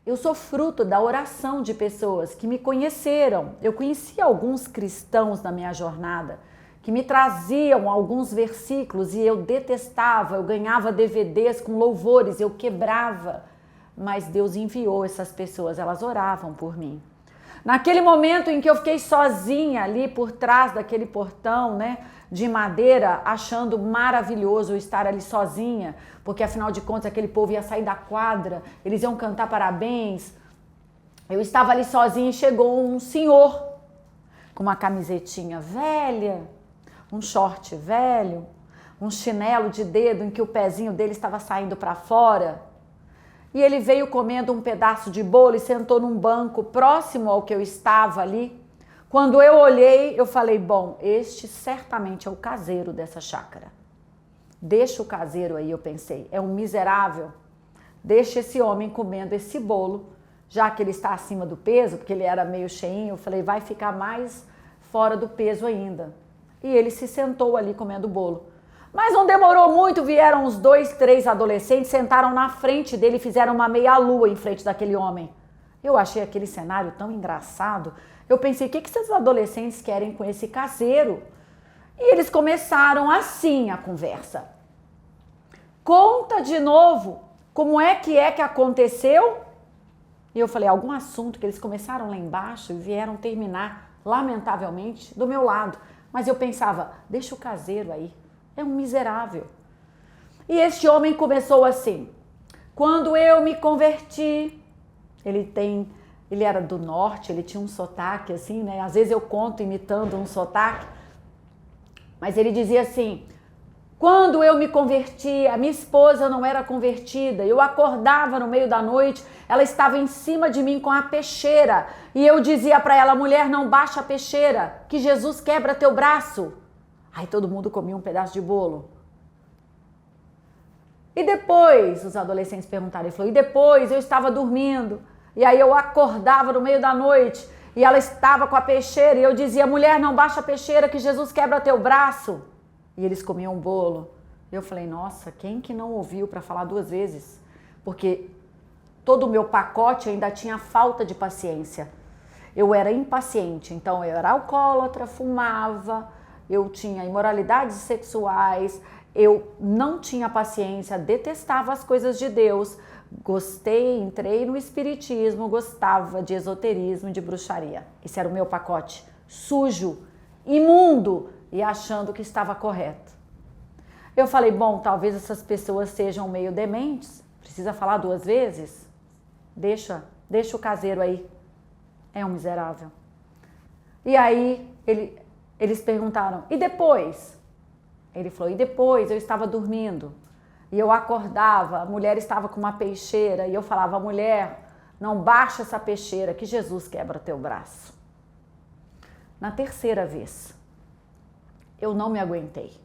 S2: Eu sou fruto da oração de pessoas que me conheceram. Eu conheci alguns cristãos na minha jornada, que me traziam alguns versículos e eu detestava, eu ganhava DVDs com louvores, eu quebrava, mas Deus enviou essas pessoas, elas oravam por mim. Naquele momento em que eu fiquei sozinha ali por trás daquele portão, né, de madeira, achando maravilhoso estar ali sozinha, porque afinal de contas aquele povo ia sair da quadra, eles iam cantar parabéns, eu estava ali sozinha e chegou um senhor com uma camisetinha velha, um short velho, um chinelo de dedo em que o pezinho dele estava saindo para fora. E ele veio comendo um pedaço de bolo e sentou num banco próximo ao que eu estava ali. Quando eu olhei, eu falei, bom, este certamente é o caseiro dessa chácara. Deixa o caseiro aí, eu pensei, é um miserável. Deixa esse homem comendo esse bolo, já que ele está acima do peso, porque ele era meio cheinho, eu falei, vai ficar mais fora do peso ainda. E ele se sentou ali comendo bolo. Mas não demorou muito, vieram uns 2, 3 adolescentes, sentaram na frente dele e fizeram uma meia-lua em frente daquele homem. Eu achei aquele cenário tão engraçado. Eu pensei, o que esses adolescentes querem com esse caseiro? E eles começaram assim a conversa. Conta de novo, como é que aconteceu? E eu falei, algum assunto que eles começaram lá embaixo e vieram terminar, lamentavelmente, do meu lado. Mas eu pensava, deixa o caseiro aí, é um miserável. E este homem começou assim, quando eu me converti, ele era do norte, ele tinha um sotaque assim, né? Às vezes eu conto imitando um sotaque, mas ele dizia assim, Quando eu me converti, a minha esposa não era convertida. Eu acordava no meio da noite, ela estava em cima de mim com a peixeira. E eu dizia para ela, mulher, não baixa a peixeira, que Jesus quebra teu braço. Aí todo mundo comia um pedaço de bolo. E depois, os adolescentes perguntaram, ele falou, e depois eu estava dormindo. E aí eu acordava no meio da noite e ela estava com a peixeira. E eu dizia, mulher, não baixa a peixeira, que Jesus quebra teu braço. E eles comiam um bolo. Eu falei, nossa, quem que não ouviu para falar 2 vezes? Porque todo o meu pacote ainda tinha falta de paciência. Eu era impaciente, então eu era alcoólatra, fumava, eu tinha imoralidades sexuais, eu não tinha paciência, detestava as coisas de Deus, entrei no espiritismo, gostava de esoterismo, de bruxaria. Esse era o meu pacote, sujo, imundo, e achando que estava correto. Eu falei, bom, talvez essas pessoas sejam meio dementes, precisa falar 2 vezes? Deixa o caseiro aí, é um miserável. E aí eles perguntaram, e depois? Ele falou, e depois eu estava dormindo, e eu acordava, a mulher estava com uma peixeira, e eu falava, mulher, não baixa essa peixeira, que Jesus quebra teu braço. Na 3ª vez, eu não me aguentei.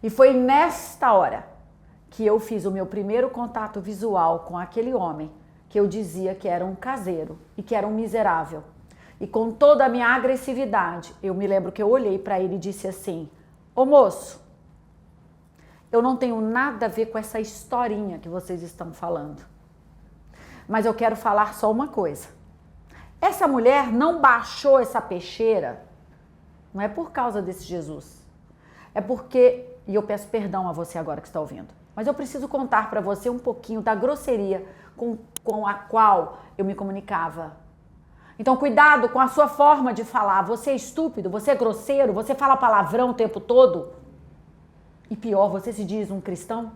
S2: E foi nesta hora que eu fiz o meu primeiro contato visual com aquele homem que eu dizia que era um caseiro e que era um miserável. E com toda a minha agressividade, eu me lembro que eu olhei para ele e disse assim, ô moço, eu não tenho nada a ver com essa historinha que vocês estão falando. Mas eu quero falar só uma coisa. Essa mulher não baixou essa peixeira, não é por causa desse Jesus. É porque, e eu peço perdão a você agora que está ouvindo, mas eu preciso contar para você um pouquinho da grosseria com a qual eu me comunicava. Então, cuidado com a sua forma de falar. Você é estúpido, você é grosseiro, você fala palavrão o tempo todo. E pior, você se diz um cristão?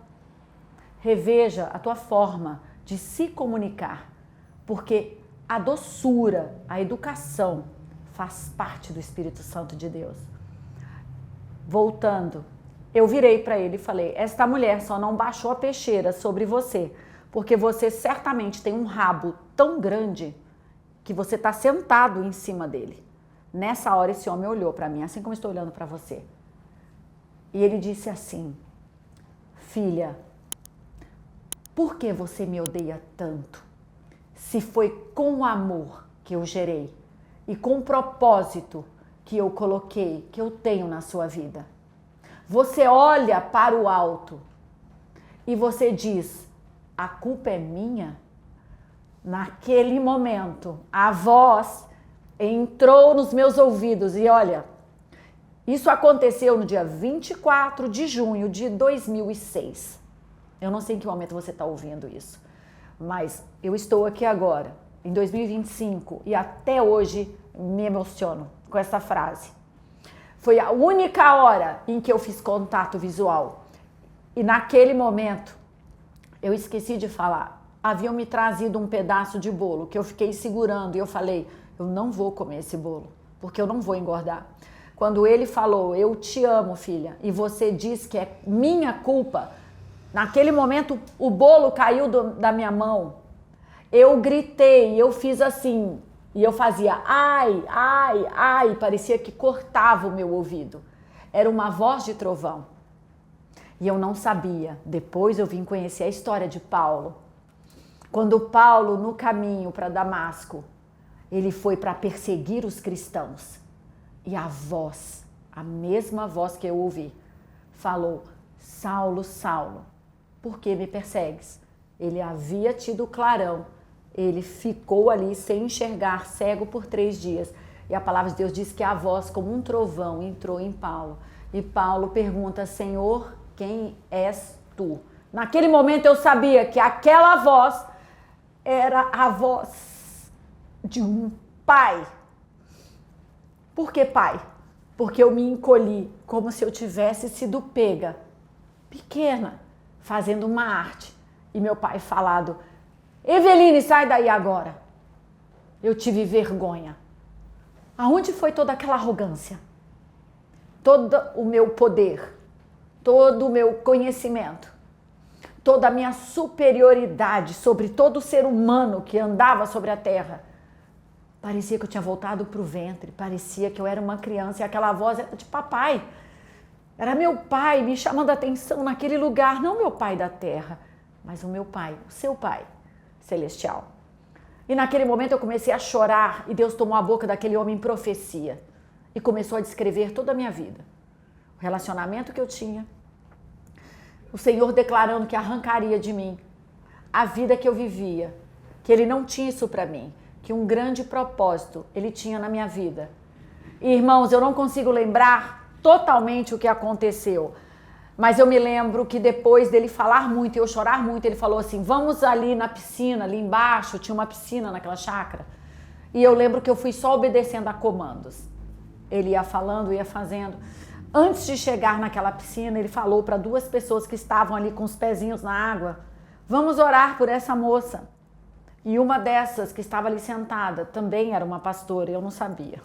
S2: Reveja a tua forma de se comunicar, porque a doçura, a educação faz parte do Espírito Santo de Deus. Voltando, eu virei para ele e falei, esta mulher só não baixou a peixeira sobre você, porque você certamente tem um rabo tão grande que você está sentado em cima dele. Nessa hora esse homem olhou para mim, assim como estou olhando para você. E ele disse assim, filha, por que você me odeia tanto? Se foi com amor que eu gerei e com propósito que eu coloquei, que eu tenho na sua vida. Você olha para o alto e você diz, a culpa é minha? Naquele momento, a voz entrou nos meus ouvidos e olha, isso aconteceu no dia 24 de junho de 2006. Eu não sei em que momento você está ouvindo isso, mas eu estou aqui agora, em 2025, e até hoje me emociono com essa frase. Foi a única hora em que eu fiz contato visual. E naquele momento, eu esqueci de falar. Haviam me trazido um pedaço de bolo que eu fiquei segurando e eu falei, eu não vou comer esse bolo, porque eu não vou engordar. Quando ele falou, eu te amo, filha, e você diz que é minha culpa, naquele momento o bolo caiu da minha mão. Eu gritei, eu fiz assim, e eu fazia ai, ai, ai, parecia que cortava o meu ouvido. Era uma voz de trovão. E eu não sabia. Depois eu vim conhecer a história de Paulo. Quando Paulo, no caminho para Damasco, ele foi para perseguir os cristãos. E a voz, a mesma voz que eu ouvi, falou, Saulo, Saulo, por que me persegues? Ele havia tido clarão. Ele ficou ali sem enxergar, cego por 3 dias. E a palavra de Deus diz que a voz, como um trovão, entrou em Paulo. E Paulo pergunta, Senhor, quem és tu? Naquele momento eu sabia que aquela voz era a voz de um pai. Por que pai? Porque eu me encolhi como se eu tivesse sido pega, pequena, fazendo uma arte. E meu pai falado, Eveline, sai daí agora. Eu tive vergonha. Aonde foi toda aquela arrogância? todo o meu poder, todo o meu conhecimento, toda a minha superioridade sobre todo ser humano que andava sobre a terra. Parecia que eu tinha voltado para o ventre, parecia que eu era uma criança e aquela voz era de papai. Era meu pai me chamando a atenção naquele lugar, não meu pai da terra, mas o meu pai, o seu pai celestial. E naquele momento eu comecei a chorar e Deus tomou a boca daquele homem em profecia e começou a descrever toda a minha vida. O relacionamento que eu tinha, o Senhor declarando que arrancaria de mim a vida que eu vivia, que Ele não tinha isso para mim, que um grande propósito Ele tinha na minha vida. E, irmãos, eu não consigo lembrar totalmente o que aconteceu, mas eu me lembro que depois dele falar muito e eu chorar muito, ele falou assim, vamos ali na piscina, ali embaixo, tinha uma piscina naquela chácara, e eu lembro que eu fui só obedecendo a comandos. Ele ia falando, ia fazendo. Antes de chegar naquela piscina, ele falou para duas pessoas que estavam ali com os pezinhos na água, vamos orar por essa moça. E uma dessas que estava ali sentada também era uma pastora, eu não sabia.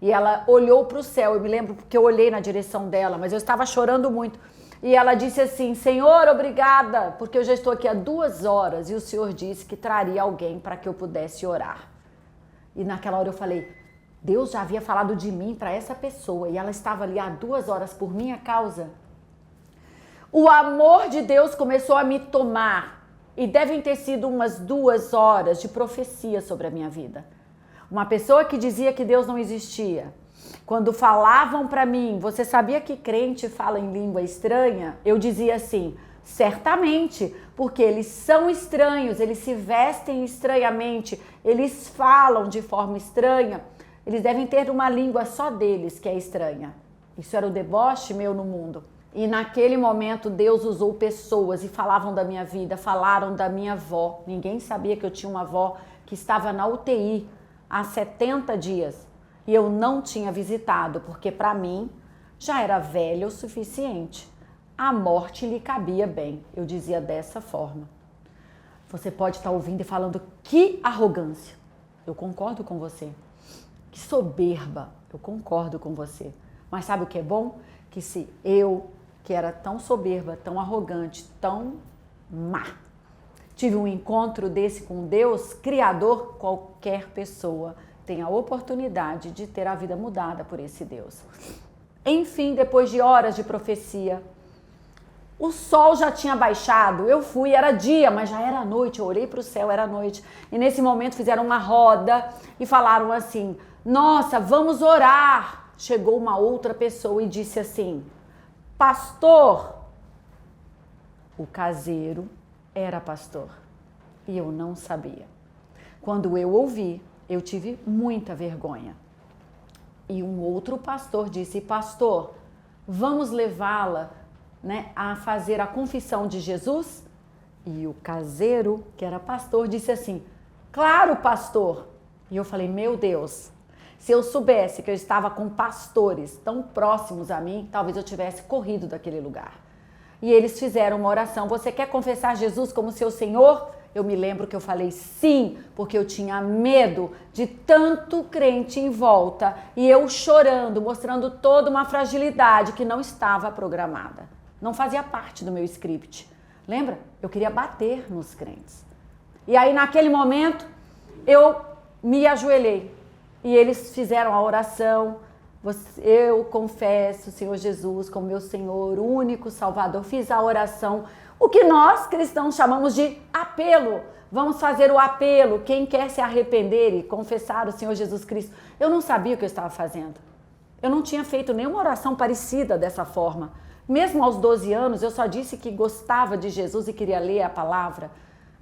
S2: E ela olhou para o céu, eu me lembro porque eu olhei na direção dela, mas eu estava chorando muito. E ela disse assim, Senhor, obrigada, porque eu já estou aqui há 2 horas e o Senhor disse que traria alguém para que eu pudesse orar. E naquela hora eu falei, Deus já havia falado de mim para essa pessoa e ela estava ali há 2 horas por minha causa. O amor de Deus começou a me tomar e devem ter sido umas 2 horas de profecia sobre a minha vida. Uma pessoa que dizia que Deus não existia, quando falavam para mim, você sabia que crente fala em língua estranha? Eu dizia assim, certamente, porque eles são estranhos, eles se vestem estranhamente, eles falam de forma estranha, eles devem ter uma língua só deles que é estranha. Isso era o deboche meu no mundo. E naquele momento Deus usou pessoas e falavam da minha vida, falaram da minha avó. Ninguém sabia que eu tinha uma avó que estava na UTI há 70 dias. E eu não tinha visitado, porque para mim já era velha o suficiente. A morte lhe cabia bem, eu dizia dessa forma. Você pode estar ouvindo e falando, que arrogância. Eu concordo com você. Que soberba, eu concordo com você. Mas sabe o que é bom? Que se eu, que era tão soberba, tão arrogante, tão má, tive um encontro desse com Deus, Criador, qualquer pessoa tem a oportunidade de ter a vida mudada por esse Deus. Enfim, depois de horas de profecia, o sol já tinha baixado, eu fui, era dia, mas já era noite, eu olhei para o céu, era noite. E nesse momento fizeram uma roda e falaram assim, nossa, vamos orar. Chegou uma outra pessoa e disse assim, pastor, o caseiro era pastor e eu não sabia. Quando eu ouvi, eu tive muita vergonha. E um outro pastor disse, pastor, vamos levá-la, a fazer a confissão de Jesus? E o caseiro, que era pastor, disse assim, claro, pastor. E eu falei, meu Deus, se eu soubesse que eu estava com pastores tão próximos a mim, talvez eu tivesse corrido daquele lugar. E eles fizeram uma oração, você quer confessar Jesus como seu Senhor? Eu me lembro que eu falei sim, porque eu tinha medo de tanto crente em volta e eu chorando, mostrando toda uma fragilidade que não estava programada. Não fazia parte do meu script. Lembra? Eu queria bater nos crentes. E aí naquele momento eu me ajoelhei e eles fizeram a oração. Eu confesso o Senhor Jesus como meu Senhor, único Salvador. Fiz a oração. O que nós cristãos chamamos de apelo. Vamos fazer o apelo. Quem quer se arrepender e confessar o Senhor Jesus Cristo. Eu não sabia o que eu estava fazendo. Eu não tinha feito nenhuma oração parecida dessa forma. Mesmo aos 12 anos, eu só disse que gostava de Jesus e queria ler a palavra.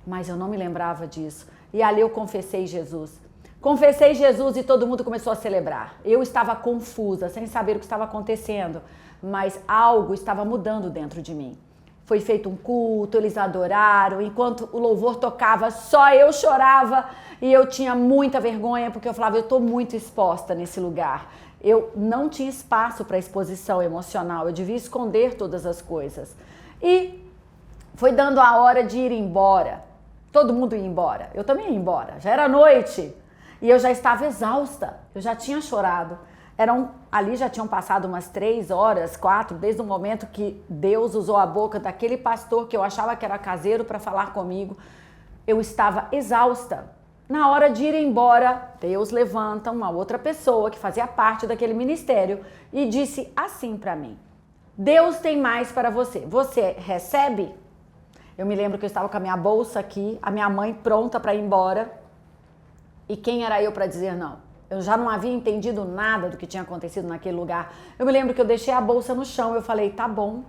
S2: Mas eu não me lembrava disso. E ali eu confessei Jesus. Confessei Jesus e todo mundo começou a celebrar. Eu estava confusa, sem saber o que estava acontecendo. Mas algo estava mudando dentro de mim. Foi feito um culto, eles adoraram, enquanto o louvor tocava, só eu chorava e eu tinha muita vergonha, porque eu falava, eu estou muito exposta nesse lugar. Eu não tinha espaço para exposição emocional, eu devia esconder todas as coisas. E foi dando a hora de ir embora, todo mundo ia embora, eu também ia embora, já era noite e eu já estava exausta, eu já tinha chorado. Ali já tinham passado umas 3 horas, 4, desde o momento que Deus usou a boca daquele pastor que eu achava que era caseiro para falar comigo. Eu estava exausta. Na hora de ir embora, Deus levanta uma outra pessoa que fazia parte daquele ministério e disse assim para mim: Deus tem mais para você. Você recebe? Eu me lembro que eu estava com a minha bolsa aqui, a minha mãe pronta para ir embora. E quem era eu para dizer não? Eu já não havia entendido nada do que tinha acontecido naquele lugar. Eu me lembro que eu deixei a bolsa no chão, eu falei, tá bom.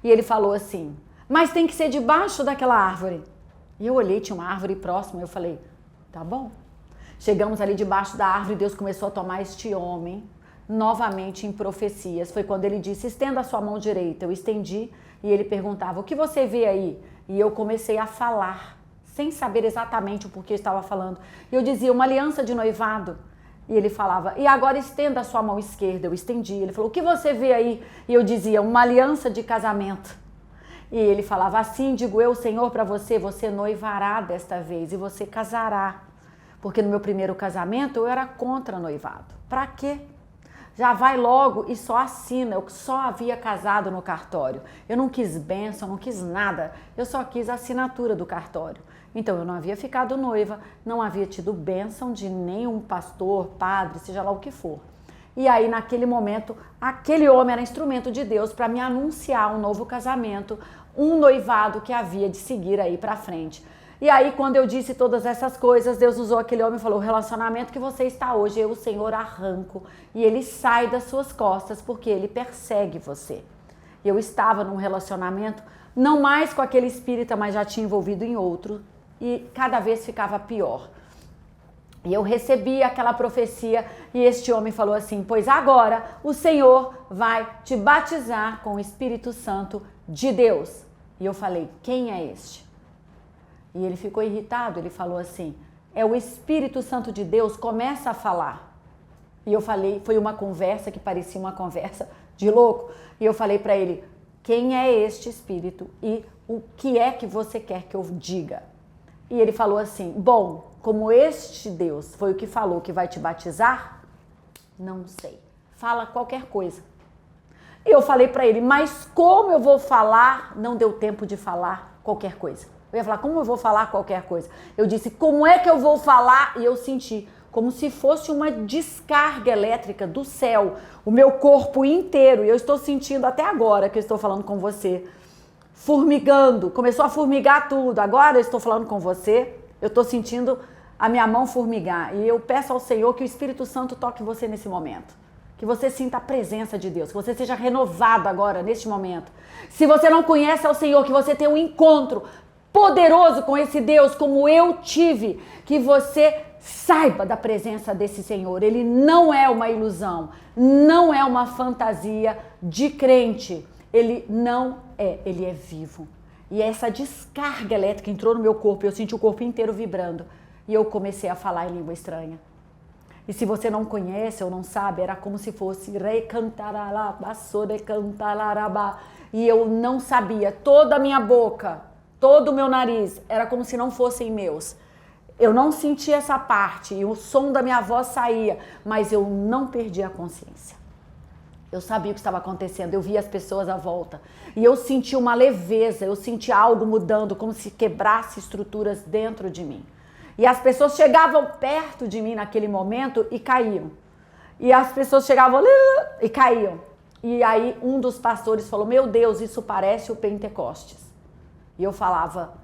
S2: E ele falou assim, mas tem que ser debaixo daquela árvore. E eu olhei, tinha uma árvore próxima, eu falei, tá bom. Chegamos ali debaixo da árvore, Deus começou a tomar este homem novamente em profecias. Foi quando ele disse, estenda a sua mão direita. Eu estendi e ele perguntava, o que você vê aí? E eu comecei a falar, sem saber exatamente o porquê eu estava falando. E eu dizia, uma aliança de noivado. E ele falava, e agora estenda a sua mão esquerda. Eu estendi. Ele falou, o que você vê aí? E eu dizia, uma aliança de casamento. E ele falava, assim digo eu, Senhor, para você, você noivará desta vez e você casará. Porque no meu primeiro casamento eu era contra noivado. Para quê? Já vai logo e só assina. Eu só havia casado no cartório. Eu não quis bênção, não quis nada. Eu só quis a assinatura do cartório. Então, eu não havia ficado noiva, não havia tido bênção de nenhum pastor, padre, seja lá o que for. E aí, naquele momento, aquele homem era instrumento de Deus para me anunciar um novo casamento, um noivado que havia de seguir aí para frente. E aí, quando eu disse todas essas coisas, Deus usou aquele homem e falou, o relacionamento que você está hoje, eu, o Senhor, arranco. E ele sai das suas costas porque ele persegue você. Eu estava num relacionamento, não mais com aquele espírita, mas já tinha envolvido em outro. E cada vez ficava pior. E eu recebi aquela profecia e este homem falou assim, pois agora o Senhor vai te batizar com o Espírito Santo de Deus. E eu falei, quem é este? E ele ficou irritado, ele falou assim, é o Espírito Santo de Deus, começa a falar. E eu falei, foi uma conversa que parecia uma conversa de louco. E eu falei para ele, quem é este Espírito e o que é que você quer que eu diga? E ele falou assim, bom, como este Deus foi o que falou que vai te batizar, não sei, fala qualquer coisa. E eu falei para ele, mas como eu vou falar? Não deu tempo de falar qualquer coisa. Eu ia falar, como eu vou falar qualquer coisa? Eu disse, como é que eu vou falar? E eu senti como se fosse uma descarga elétrica do céu, o meu corpo inteiro. E eu estou sentindo até agora que eu estou falando com você, formigando, começou a formigar tudo. Agora eu estou falando com você, eu estou sentindo a minha mão formigar. E eu peço ao Senhor que o Espírito Santo toque você nesse momento. Que você sinta a presença de Deus, que você seja renovado agora, neste momento. Se você não conhece ao Senhor, que você tenha um encontro poderoso com esse Deus, como eu tive, que você saiba da presença desse Senhor. Ele não é uma ilusão, não é uma fantasia de crente. Ele não é, ele é vivo. E essa descarga elétrica entrou no meu corpo, eu senti o corpo inteiro vibrando. E eu comecei a falar em língua estranha. E se você não conhece ou não sabe, era como se fosse e eu não sabia. Toda a minha boca, todo o meu nariz, era como se não fossem meus. Eu não sentia essa parte e o som da minha voz saía, mas eu não perdi a consciência. Eu sabia o que estava acontecendo, eu via as pessoas à volta. E eu senti uma leveza, eu senti algo mudando, como se quebrasse estruturas dentro de mim. E as pessoas chegavam perto de mim naquele momento e caíam. E as pessoas chegavam e caíam. E aí um dos pastores falou, meu Deus, isso parece o Pentecostes. E eu falava,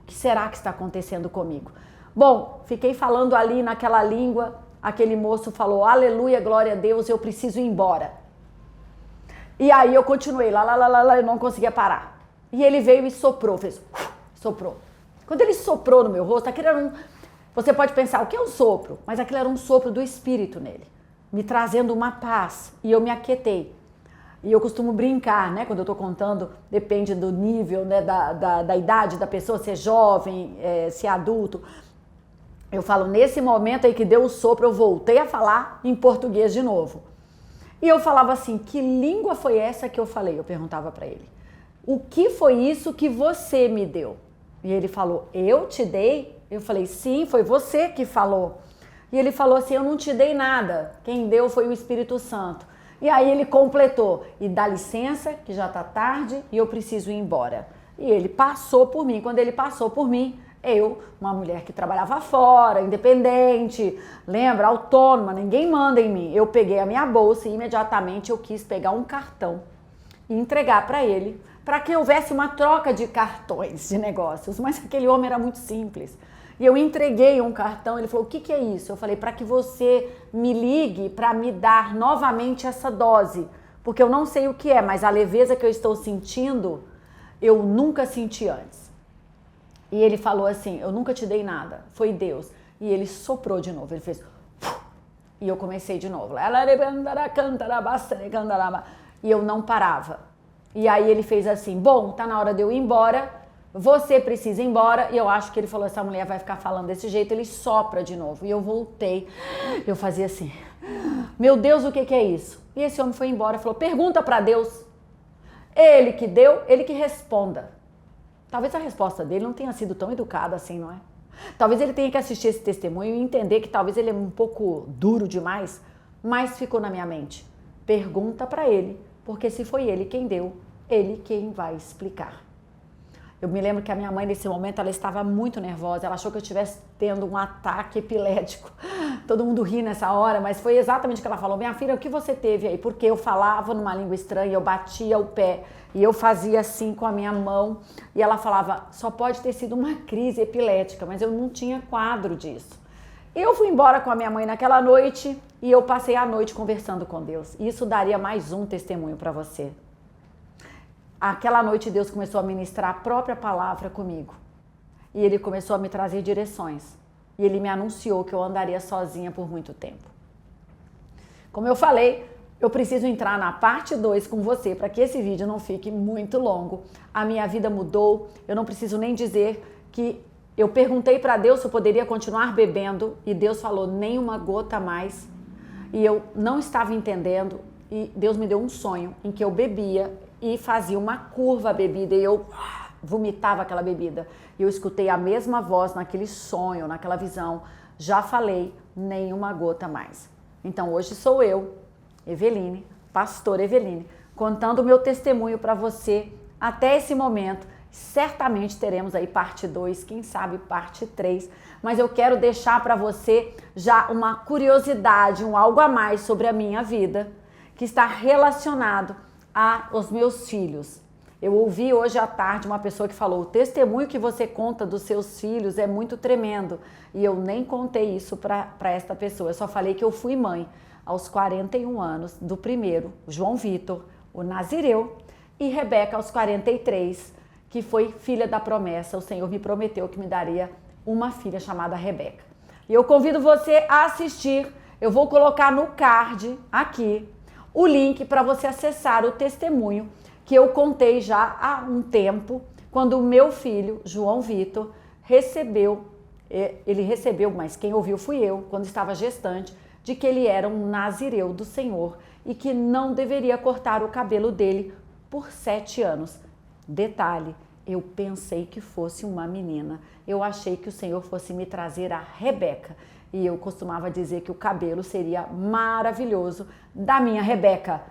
S2: o que será que está acontecendo comigo? Bom, fiquei falando ali naquela língua, aquele moço falou, aleluia, glória a Deus, eu preciso ir embora. E aí eu continuei, lá, eu não conseguia parar. E ele veio e soprou, fez, soprou. Quando ele soprou no meu rosto, aquele era você pode pensar, o que é um sopro? Mas aquilo era um sopro do Espírito nele, me trazendo uma paz, e eu me aquietei. E eu costumo brincar, né, quando eu tô contando, depende do nível, né, da idade da pessoa, se é jovem, se é adulto. Eu falo, nesse momento aí que deu o sopro, eu voltei a falar em português de novo. E eu falava assim, que língua foi essa que eu falei? Eu perguntava para ele. O que foi isso que você me deu? E ele falou, eu te dei? Eu falei, sim, foi você que falou. E ele falou assim, eu não te dei nada, quem deu foi o Espírito Santo. E aí ele completou, e dá licença, que já tá tarde e eu preciso ir embora. E ele passou por mim, quando ele passou por mim, eu, uma mulher que trabalhava fora, independente, lembra, autônoma, ninguém manda em mim. Eu peguei a minha bolsa e imediatamente eu quis pegar um cartão e entregar para ele, para que houvesse uma troca de cartões de negócios. Mas aquele homem era muito simples. E eu entreguei um cartão, ele falou, o que é isso? Eu falei, para que você me ligue para me dar novamente essa dose, porque eu não sei o que é, mas a leveza que eu estou sentindo, eu nunca senti antes. E ele falou assim, eu nunca te dei nada, foi Deus. E ele soprou de novo, ele fez... E eu comecei de novo. E eu não parava. E aí ele fez assim, bom, tá na hora de eu ir embora, você precisa ir embora. E eu acho que ele falou, essa mulher vai ficar falando desse jeito. Ele sopra de novo. E eu voltei. Eu fazia assim, meu Deus, o que é isso? E esse homem foi embora, falou, pergunta para Deus. Ele que deu, ele que responda. Talvez a resposta dele não tenha sido tão educada assim, não é? Talvez ele tenha que assistir esse testemunho e entender que talvez ele é um pouco duro demais, mas ficou na minha mente. Pergunta para ele, porque se foi ele quem deu, ele quem vai explicar. Eu me lembro que a minha mãe, nesse momento, ela estava muito nervosa. Ela achou que eu estivesse tendo um ataque epilético. Todo mundo ri nessa hora, mas foi exatamente o que ela falou. Minha filha, o que você teve aí? Porque eu falava numa língua estranha, eu batia o pé e eu fazia assim com a minha mão. E ela falava, só pode ter sido uma crise epilética, mas eu não tinha quadro disso. Eu fui embora com a minha mãe naquela noite e eu passei a noite conversando com Deus. Isso daria mais um testemunho para você. Aquela noite Deus começou a ministrar a própria palavra comigo. E Ele começou a me trazer direções. E Ele me anunciou que eu andaria sozinha por muito tempo. Como eu falei, eu preciso entrar na parte 2 com você para que esse vídeo não fique muito longo. A minha vida mudou, eu não preciso nem dizer que eu perguntei para Deus se eu poderia continuar bebendo e Deus falou nem uma gota a mais. E eu não estava entendendo e Deus me deu um sonho em que eu bebia e fazia uma curva a bebida e eu vomitava aquela bebida. E eu escutei a mesma voz naquele sonho, naquela visão. Já falei, nem uma gota mais. Então hoje sou eu, Eveline, pastora Eveline, contando o meu testemunho para você até esse momento. Certamente teremos aí parte 2, quem sabe parte 3. Mas eu quero deixar para você já uma curiosidade, um algo a mais sobre a minha vida, que está relacionado aos meus filhos. Eu ouvi hoje à tarde uma pessoa que falou, o testemunho que você conta dos seus filhos é muito tremendo. E eu nem contei isso para esta pessoa, eu só falei que eu fui mãe aos 41 anos do primeiro, João Vitor, o Nazireu, e Rebeca aos 43, que foi filha da promessa. O Senhor me prometeu que me daria uma filha chamada Rebeca. E eu convido você a assistir, eu vou colocar no card aqui, o link para você acessar o testemunho que eu contei já há um tempo, quando o meu filho, João Vitor, ele recebeu, mas quem ouviu fui eu, quando estava gestante, de que ele era um nazireu do Senhor e que não deveria cortar o cabelo dele por 7 anos. Detalhe, eu pensei que fosse uma menina, eu achei que o Senhor fosse me trazer a Rebeca. E eu costumava dizer que o cabelo seria maravilhoso da minha Rebeca.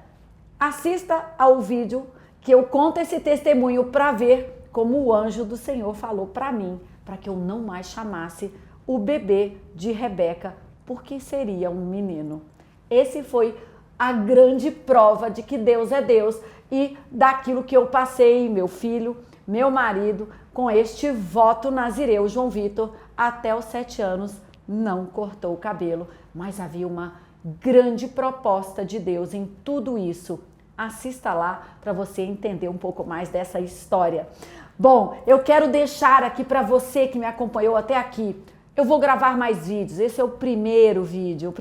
S2: Assista ao vídeo que eu conto esse testemunho para ver como o anjo do Senhor falou para mim, para que eu não mais chamasse o bebê de Rebeca, porque seria um menino. Esse foi a grande prova de que Deus é Deus e daquilo que eu passei, meu filho, meu marido, com este voto nazireu, João Vitor, até os 7 anos, não cortou o cabelo, mas havia uma grande proposta de Deus em tudo isso. Assista lá para você entender um pouco mais dessa história. Bom, eu quero deixar aqui para você que me acompanhou até aqui. Eu vou gravar mais vídeos, esse é o primeiro vídeo,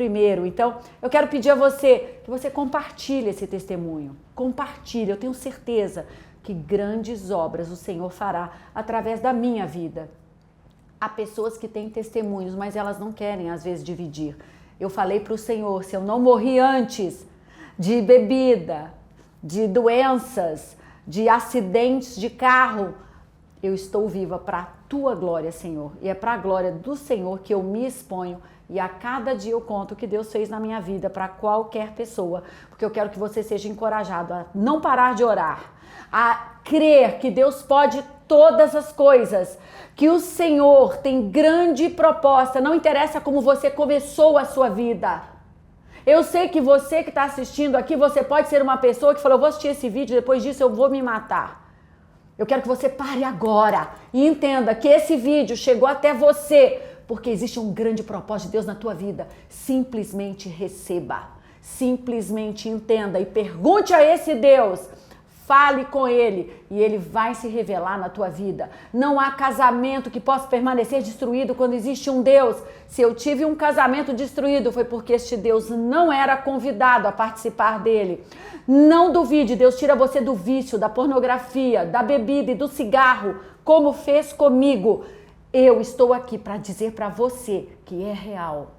S2: Então, eu quero pedir a você que você compartilhe esse testemunho. Compartilhe, eu tenho certeza que grandes obras o Senhor fará através da minha vida. Há pessoas que têm testemunhos, mas elas não querem, às vezes, dividir. Eu falei para o Senhor, se eu não morri antes de bebida, de doenças, de acidentes de carro, eu estou viva para a Tua glória, Senhor. E é para a glória do Senhor que eu me exponho E a cada dia eu conto o que Deus fez na minha vida para qualquer pessoa, porque eu quero que você seja encorajado a não parar de orar, a crer que Deus pode todas as coisas, que o Senhor tem grande proposta, não interessa como você começou a sua vida. Eu sei que você que está assistindo aqui, você pode ser uma pessoa que falou, eu vou assistir esse vídeo, depois disso eu vou me matar. Eu quero que você pare agora e entenda que esse vídeo chegou até você, porque existe um grande propósito de Deus na tua vida. Simplesmente receba, simplesmente entenda e pergunte a esse Deus. Fale com Ele e Ele vai se revelar na tua vida. Não há casamento que possa permanecer destruído quando existe um Deus. Se eu tive um casamento destruído foi porque este Deus não era convidado a participar dele. Não duvide, Deus tira você do vício, da pornografia, da bebida e do cigarro, como fez comigo. Eu estou aqui para dizer para você que é real,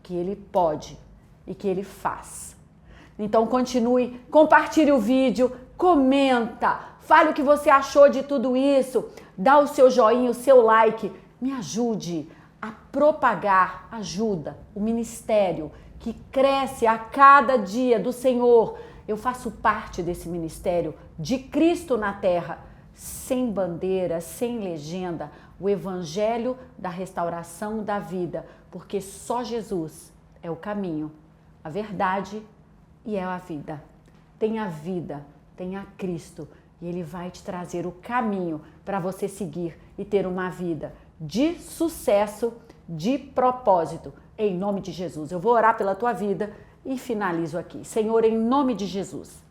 S2: que Ele pode e que Ele faz. Então continue, compartilhe o vídeo, comenta, fale o que você achou de tudo isso, dá o seu joinha, o seu like, me ajude a propagar, ajuda o ministério que cresce a cada dia do Senhor. Eu faço parte desse ministério de Cristo na terra, sem bandeira, sem legenda, o evangelho da restauração da vida, porque só Jesus é o caminho, a verdade e é a vida. Tenha vida, tenha Cristo e Ele vai te trazer o caminho para você seguir e ter uma vida de sucesso, de propósito, em nome de Jesus. Eu vou orar pela tua vida e finalizo aqui. Senhor, em nome de Jesus,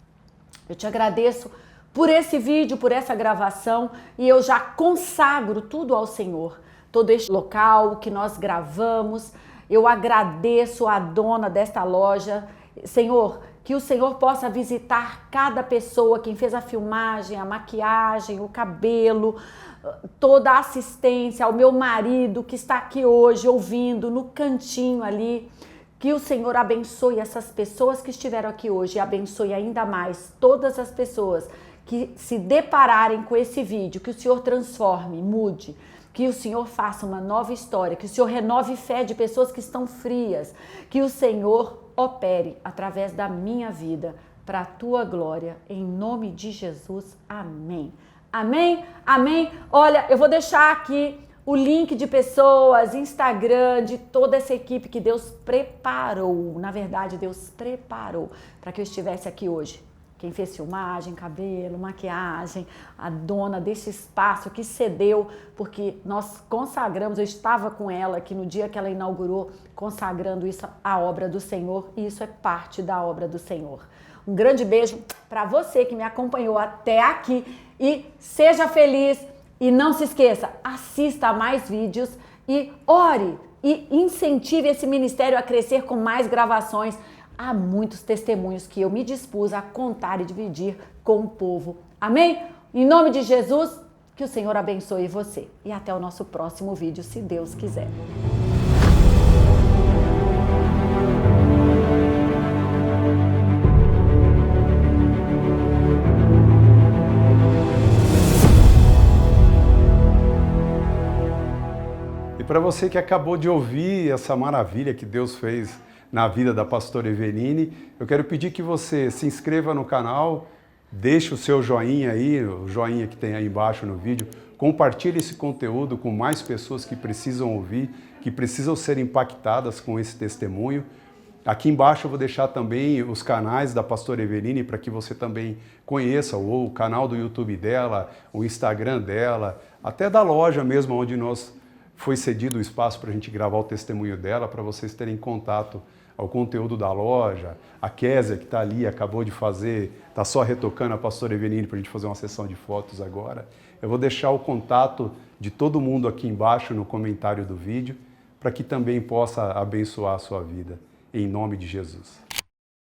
S2: eu te agradeço por esse vídeo, por essa gravação e eu já consagro tudo ao Senhor. Todo este local que nós gravamos, eu agradeço a dona desta loja. Senhor, que o Senhor possa visitar cada pessoa, quem fez a filmagem, a maquiagem, o cabelo, toda a assistência, ao meu marido que está aqui hoje ouvindo no cantinho ali. Que o Senhor abençoe essas pessoas que estiveram aqui hoje e abençoe ainda mais todas as pessoas que se depararem com esse vídeo, que o Senhor transforme, mude, que o Senhor faça uma nova história, que o Senhor renove fé de pessoas que estão frias, que o Senhor opere através da minha vida para a tua glória, em nome de Jesus, amém. Amém? Amém? Olha, eu vou deixar aqui o link de pessoas, Instagram, de toda essa equipe que Deus preparou, na verdade Deus preparou para que eu estivesse aqui hoje. Quem fez filmagem, cabelo, maquiagem, a dona desse espaço que cedeu, porque nós consagramos, eu estava com ela aqui no dia que ela inaugurou, consagrando isso à obra do Senhor, e isso é parte da obra do Senhor. Um grande beijo para você que me acompanhou até aqui e seja feliz e não se esqueça, assista a mais vídeos e ore e incentive esse ministério a crescer com mais gravações. Há muitos testemunhos que eu me dispus a contar e dividir com o povo. Amém? Em nome de Jesus, que o Senhor abençoe você. E até o nosso próximo vídeo, se Deus quiser.
S1: E para você que acabou de ouvir essa maravilha que Deus fez na vida da pastora Eveline, eu quero pedir que você se inscreva no canal, deixe o seu joinha aí, o joinha que tem aí embaixo no vídeo, compartilhe esse conteúdo com mais pessoas que precisam ouvir, que precisam ser impactadas com esse testemunho. Aqui embaixo eu vou deixar também os canais da pastora Eveline para que você também conheça o canal do YouTube dela, o Instagram dela, até da loja mesmo, onde foi cedido o espaço para a gente gravar o testemunho dela, para vocês terem contato ao conteúdo da loja. A Kézia, que está ali, acabou de fazer, está só retocando a pastora Eveline para a gente fazer uma sessão de fotos agora. Eu vou deixar o contato de todo mundo aqui embaixo no comentário do vídeo, para que também possa abençoar a sua vida, em nome de Jesus.